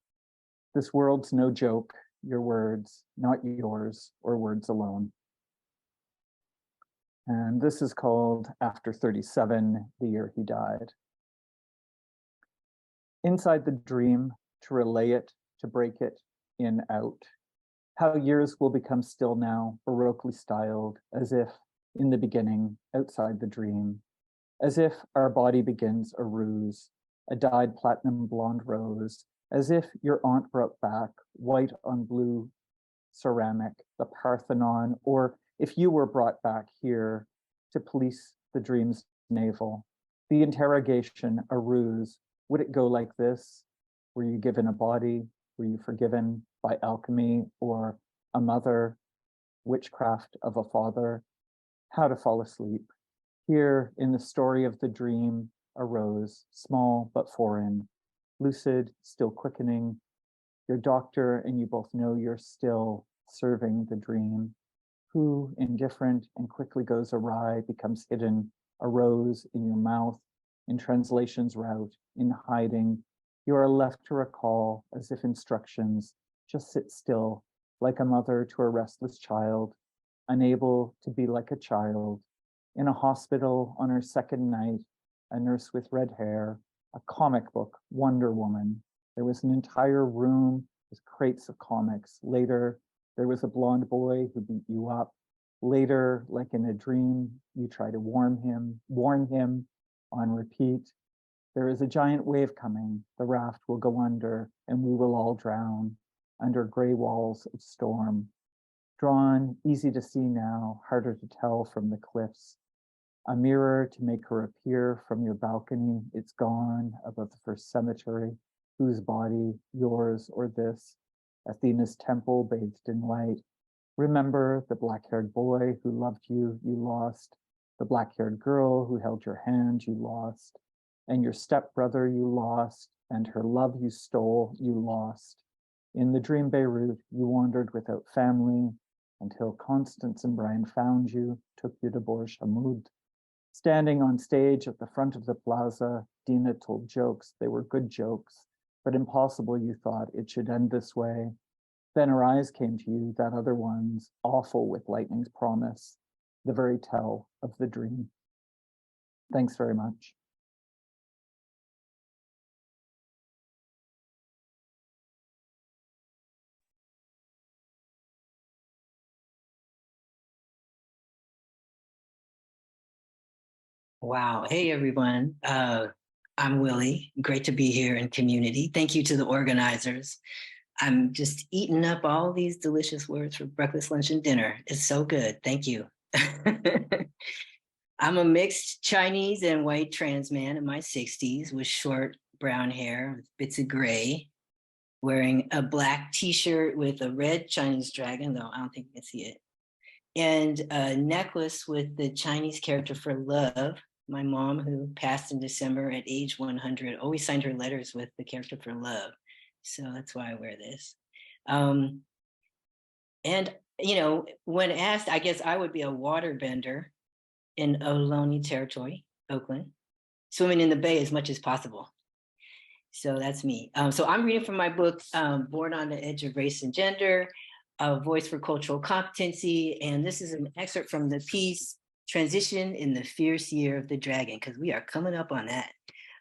[SPEAKER 18] This world's no joke, your words, not yours or words alone. And this is called After 37, the year he died. Inside the dream, to relay it, to break it, in, out. How years will become still now, baroquely styled, as if, in the beginning, outside the dream. As if our body begins a ruse, a dyed platinum blonde rose, as if your aunt brought back, white on blue ceramic, the Parthenon, or if you were brought back here to police the dream's navel. The interrogation, a ruse, would it go like this? Were you given a body? Were you forgiven by alchemy or a mother? Witchcraft of a father? How to fall asleep. Here in the story of the dream, a rose, small but foreign, lucid, still quickening. Your doctor and you both know you're still serving the dream. Who, indifferent and quickly goes awry, becomes hidden, a rose in your mouth, in translation's route, in hiding. You are left to recall as if instructions, just sit still, like a mother to a restless child, unable to be like a child. In a hospital on her second night, a nurse with red hair, a comic book, Wonder Woman. There was an entire room with crates of comics. Later, there was a blonde boy who beat you up. Later, like in a dream, you try to warn him on repeat. There is a giant wave coming. The raft will go under and we will all drown under gray walls of storm. Drawn, easy to see now, harder to tell from the cliffs. A mirror to make her appear from your balcony. It's gone above the first cemetery. Whose body, yours or this? Athena's temple bathed in light. Remember the black-haired boy who loved you, you lost. The black-haired girl who held your hand, you lost. And your stepbrother you lost, and her love you stole, you lost. In the dream Beirut, you wandered without family until Constance and Brian found you, took you to Borj Hamoud. Standing on stage at the front of the plaza, Dina told jokes. They were good jokes, but impossible, you thought. It should end this way. Then her eyes came to you, that other one's, awful with lightning's promise, the very tell of the dream. Thanks very much.
[SPEAKER 19] Wow. Hey, everyone. I'm Willy. Great to be here in community. Thank you to the organizers. I'm just eating up all these delicious words for breakfast, lunch, and dinner. It's so good. Thank you. I'm a mixed Chinese and white trans man in my 60s with short brown hair, with bits of gray, wearing a black t-shirt with a red Chinese dragon, though I don't think you can see it, and a necklace with the Chinese character for love. My mom, who passed in December at age 100, always signed her letters with the character for love. So that's why I wear this. And, you know, when asked, I guess I would be a waterbender in Ohlone territory, Oakland, swimming in the bay as much as possible. So that's me. So I'm reading from my book, Born on the Edge of Race and Gender, A Voice for Cultural Competency. And this is an excerpt from the piece, Transition in the Fierce Year of the Dragon, because we are coming up on that.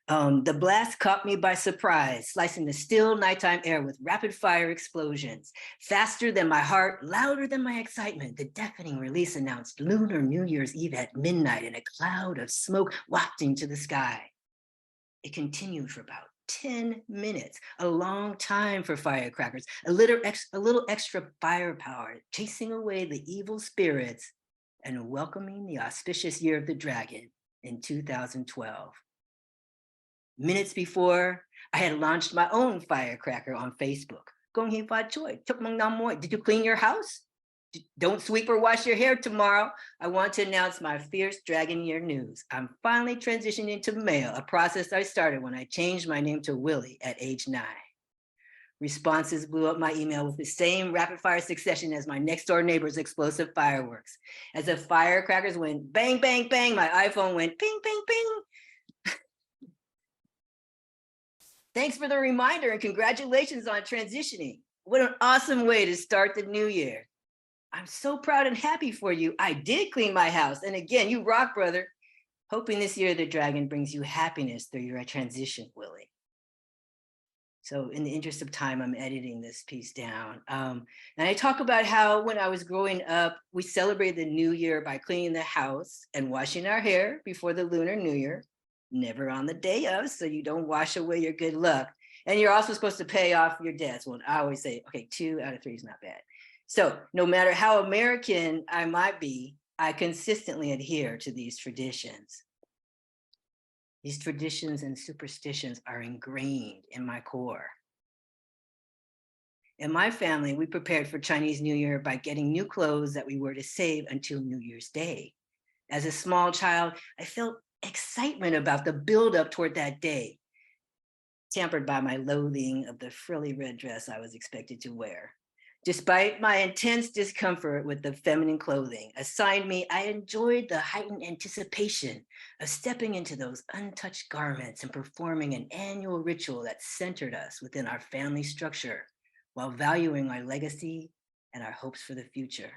[SPEAKER 19] The blast caught me by surprise, slicing the still nighttime air with rapid fire explosions. Faster than my heart, louder than my excitement, the deafening release announced Lunar New Year's Eve at midnight in a cloud of smoke wafting to the sky. It continued for about 10 minutes, a long time for firecrackers, a little extra firepower, chasing away the evil spirits and welcoming the auspicious year of the dragon in 2012. Minutes before, I had launched my own firecracker on Facebook. Did you clean your house? Don't sweep or wash your hair tomorrow. I want to announce my fierce dragon year news. I'm finally transitioning into male, a process I started when I changed my name to Willy at age 9. Responses blew up my email with the same rapid fire succession as my next door neighbor's explosive fireworks. As the firecrackers went bang, bang, bang, my iPhone went ping, ping, ping. Thanks for the reminder and congratulations on transitioning. What an awesome way to start the new year. I'm so proud and happy for you. I did clean my house. And again, you rock, brother. Hoping this year the dragon brings you happiness through your transition, Willy. So in the interest of time, I'm editing this piece down. And I talk about how when I was growing up, we celebrated the new year by cleaning the house and washing our hair before the Lunar New Year, never on the day of, so you don't wash away your good luck. And you're also supposed to pay off your debts. Well, I always say, okay, 2 out of 3 is not bad. So no matter how American I might be, I consistently adhere to these traditions. These traditions and superstitions are ingrained in my core. In my family, we prepared for Chinese New Year by getting new clothes that we were to save until New Year's Day. As a small child, I felt excitement about the buildup toward that day, tempered by my loathing of the frilly red dress I was expected to wear. Despite my intense discomfort with the feminine clothing assigned me, I enjoyed the heightened anticipation of stepping into those untouched garments and performing an annual ritual that centered us within our family structure while valuing our legacy and our hopes for the future.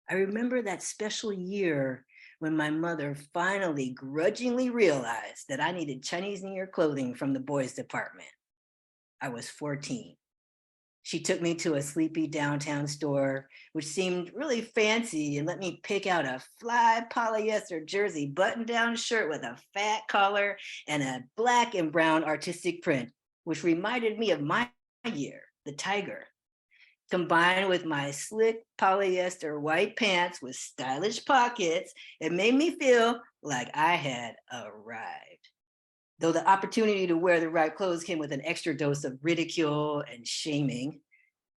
[SPEAKER 19] I remember that special year when my mother finally grudgingly realized that I needed Chinese New Year clothing from the boys' department. I was 14. She took me to a sleepy downtown store, which seemed really fancy, and let me pick out a fly polyester jersey button-down shirt with a fat collar and a black and brown artistic print, which reminded me of my year, the tiger. Combined with my slick polyester white pants with stylish pockets, it made me feel like I had arrived. Though the opportunity to wear the right clothes came with an extra dose of ridicule and shaming,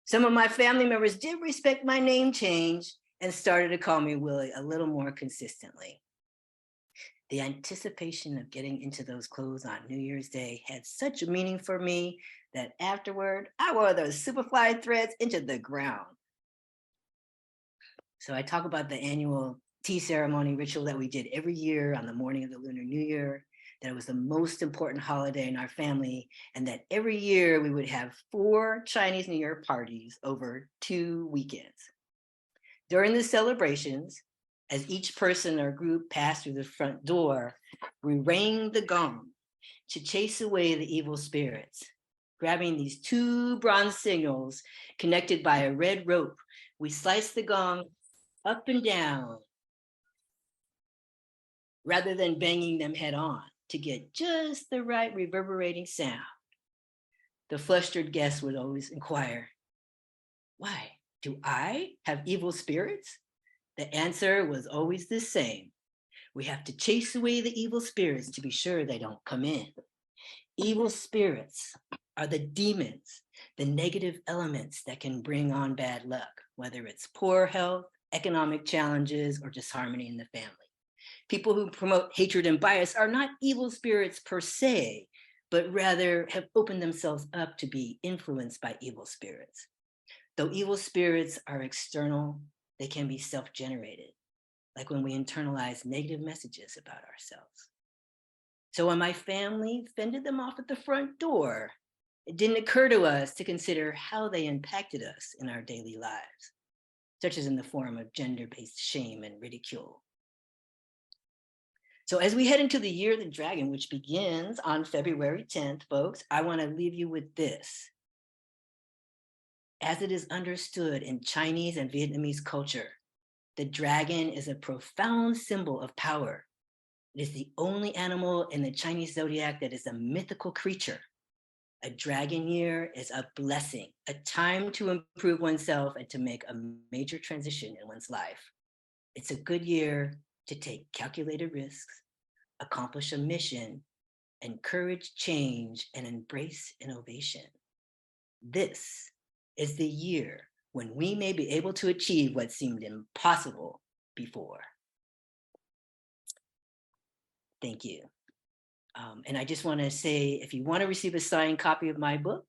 [SPEAKER 19] some of my family members did respect my name change and started to call me Willy a little more consistently. The anticipation of getting into those clothes on New Year's Day had such a meaning for me that afterward, I wore those superfly threads into the ground. So I talk about the annual tea ceremony ritual that we did every year on the morning of the Lunar New Year, that it was the most important holiday in our family, and that every year we would have 4 Chinese New Year parties over 2 weekends. During the celebrations, as each person or group passed through the front door, we rang the gong to chase away the evil spirits. Grabbing these 2 bronze signals connected by a red rope, we sliced the gong up and down rather than banging them head on to get just the right reverberating sound. The flustered guest would always inquire, "Why, do I have evil spirits?" The answer was always the same. We have to chase away the evil spirits to be sure they don't come in. Evil spirits are the demons, the negative elements that can bring on bad luck, whether it's poor health, economic challenges, or disharmony in the family. People who promote hatred and bias are not evil spirits per se, but rather have opened themselves up to be influenced by evil spirits. Though evil spirits are external, they can be self-generated, like when we internalize negative messages about ourselves. So when my family fended them off at the front door, it didn't occur to us to consider how they impacted us in our daily lives, such as in the form of gender-based shame and ridicule. So as we head into the Year of the Dragon, which begins on February 10th, folks, I want to leave you with this. As it is understood in Chinese and Vietnamese culture, the dragon is a profound symbol of power. It is the only animal in the Chinese zodiac that is a mythical creature. A dragon year is a blessing, a time to improve oneself and to make a major transition in one's life. It's a good year to take calculated risks, accomplish a mission, encourage change, and embrace innovation. This is the year when we may be able to achieve what seemed impossible before. Thank you. And I just want to say, if you want to receive a signed copy of my book,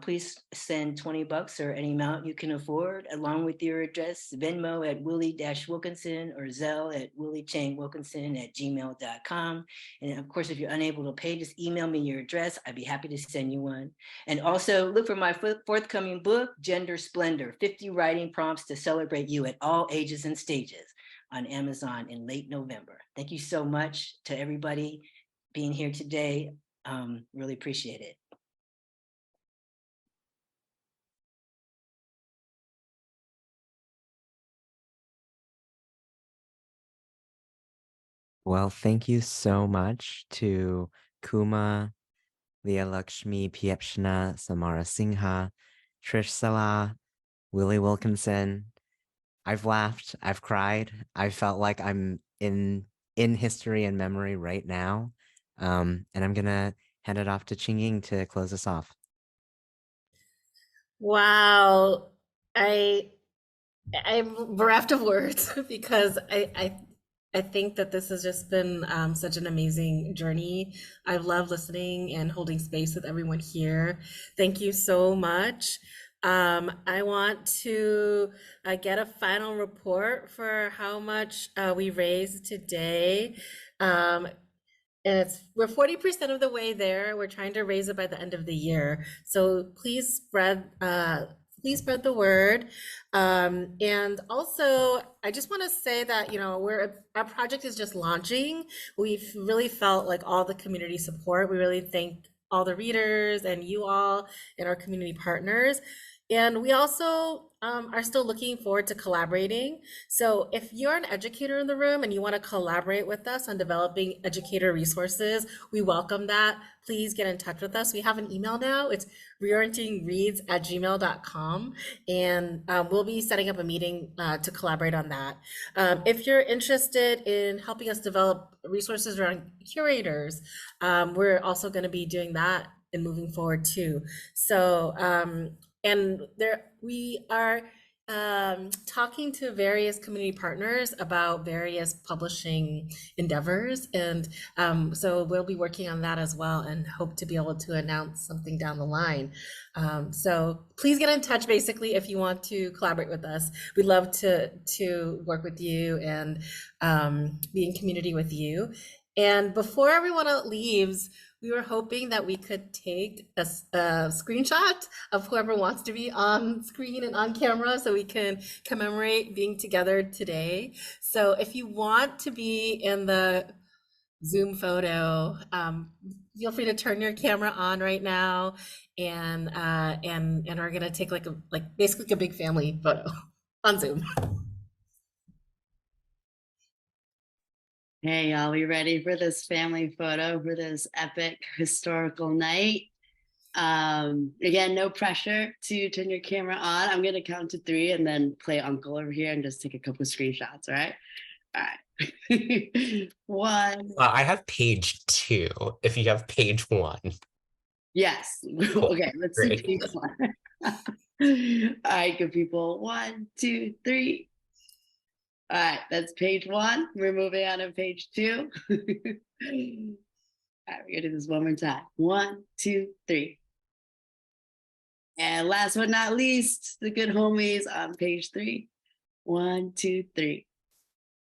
[SPEAKER 19] please send $20 or any amount you can afford, along with your address, Venmo at Willy-Wilkinson or Zelle at willychangwilkinson@gmail.com. And of course, if you're unable to pay, just email me your address. I'd be happy to send you one. And also look for my forthcoming book, Gender Splendor, 50 Writing Prompts to Celebrate You at All Ages and Stages, on Amazon in late November. Thank you so much to everybody being here today. Really appreciate it.
[SPEAKER 4] Well, thank you so much to Koomah, Leah, Lakshmi, Piepzna-Samarasinha, Trish, Salah, Willy Wilkinson. I've laughed, I've cried, I felt like I'm in history and memory right now. And I'm gonna hand it off to Ching-In to close us off.
[SPEAKER 1] Wow, I'm bereft of words because I think that this has just been such an amazing journey. I love listening and holding space with everyone here. Thank you so much. I want to get a final report for how much we raised today. And we're 40% of the way there. We're trying to raise it by the end of the year. So please spread the word. And also, I just want to say that, you know, our project is just launching. We've really felt like all the community support. We really thank all the readers and you all and our community partners. And we also are still looking forward to collaborating. So if you're an educator in the room and you want to collaborate with us on developing educator resources, we welcome that. Please get in touch with us. We have an email now. It's reorientingreads@gmail.com. And we'll be setting up a meeting to collaborate on that. If you're interested in helping us develop resources around curators, we're also going to be doing that and moving forward too. So, and we are talking to various community partners about various publishing endeavors. And so we'll be working on that as well and hope to be able to announce something down the line. So please get in touch, basically, if you want to collaborate with us. We'd love to work with you and be in community with you. And before everyone leaves, we were hoping that we could take a screenshot of whoever wants to be on screen and on camera so we can commemorate being together today. So if you want to be in the Zoom photo, feel free to turn your camera on right now, and we're gonna take basically a big family photo on Zoom.
[SPEAKER 5] Hey, y'all, we ready for this family photo for this epic historical night? Again, no pressure to turn your camera on. I'm gonna count to 3 and then play uncle over here and just take a couple of screenshots, all right? All right. 1.
[SPEAKER 20] I have page 2, if you have page 1.
[SPEAKER 5] Yes. Okay, let's see page 1. All right, good people. 1, 2, 3. All right, that's page 1. We're moving on to page 2. All right, we're gonna do this one more time. 1, 2, 3. And last but not least, the good homies on page 3. 1, 2, 3.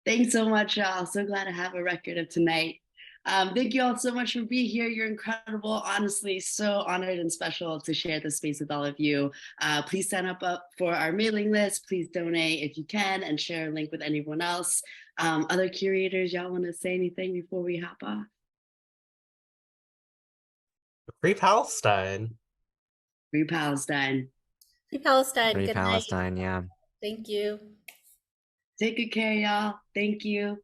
[SPEAKER 5] Thanks so much, y'all. So glad to have a record of tonight. Thank you all so much for being here. You're incredible. Honestly, so honored and special to share this space with all of you. Please sign up for our mailing list. Please donate if you can and share a link with anyone else. Other curators, y'all want to say anything before we hop off?
[SPEAKER 20] Free Palestine.
[SPEAKER 5] Free Palestine.
[SPEAKER 1] Free Palestine.
[SPEAKER 4] Free
[SPEAKER 1] Good
[SPEAKER 4] Palestine,
[SPEAKER 1] night.
[SPEAKER 4] yeah.
[SPEAKER 1] Thank you.
[SPEAKER 5] Take good care, y'all. Thank you.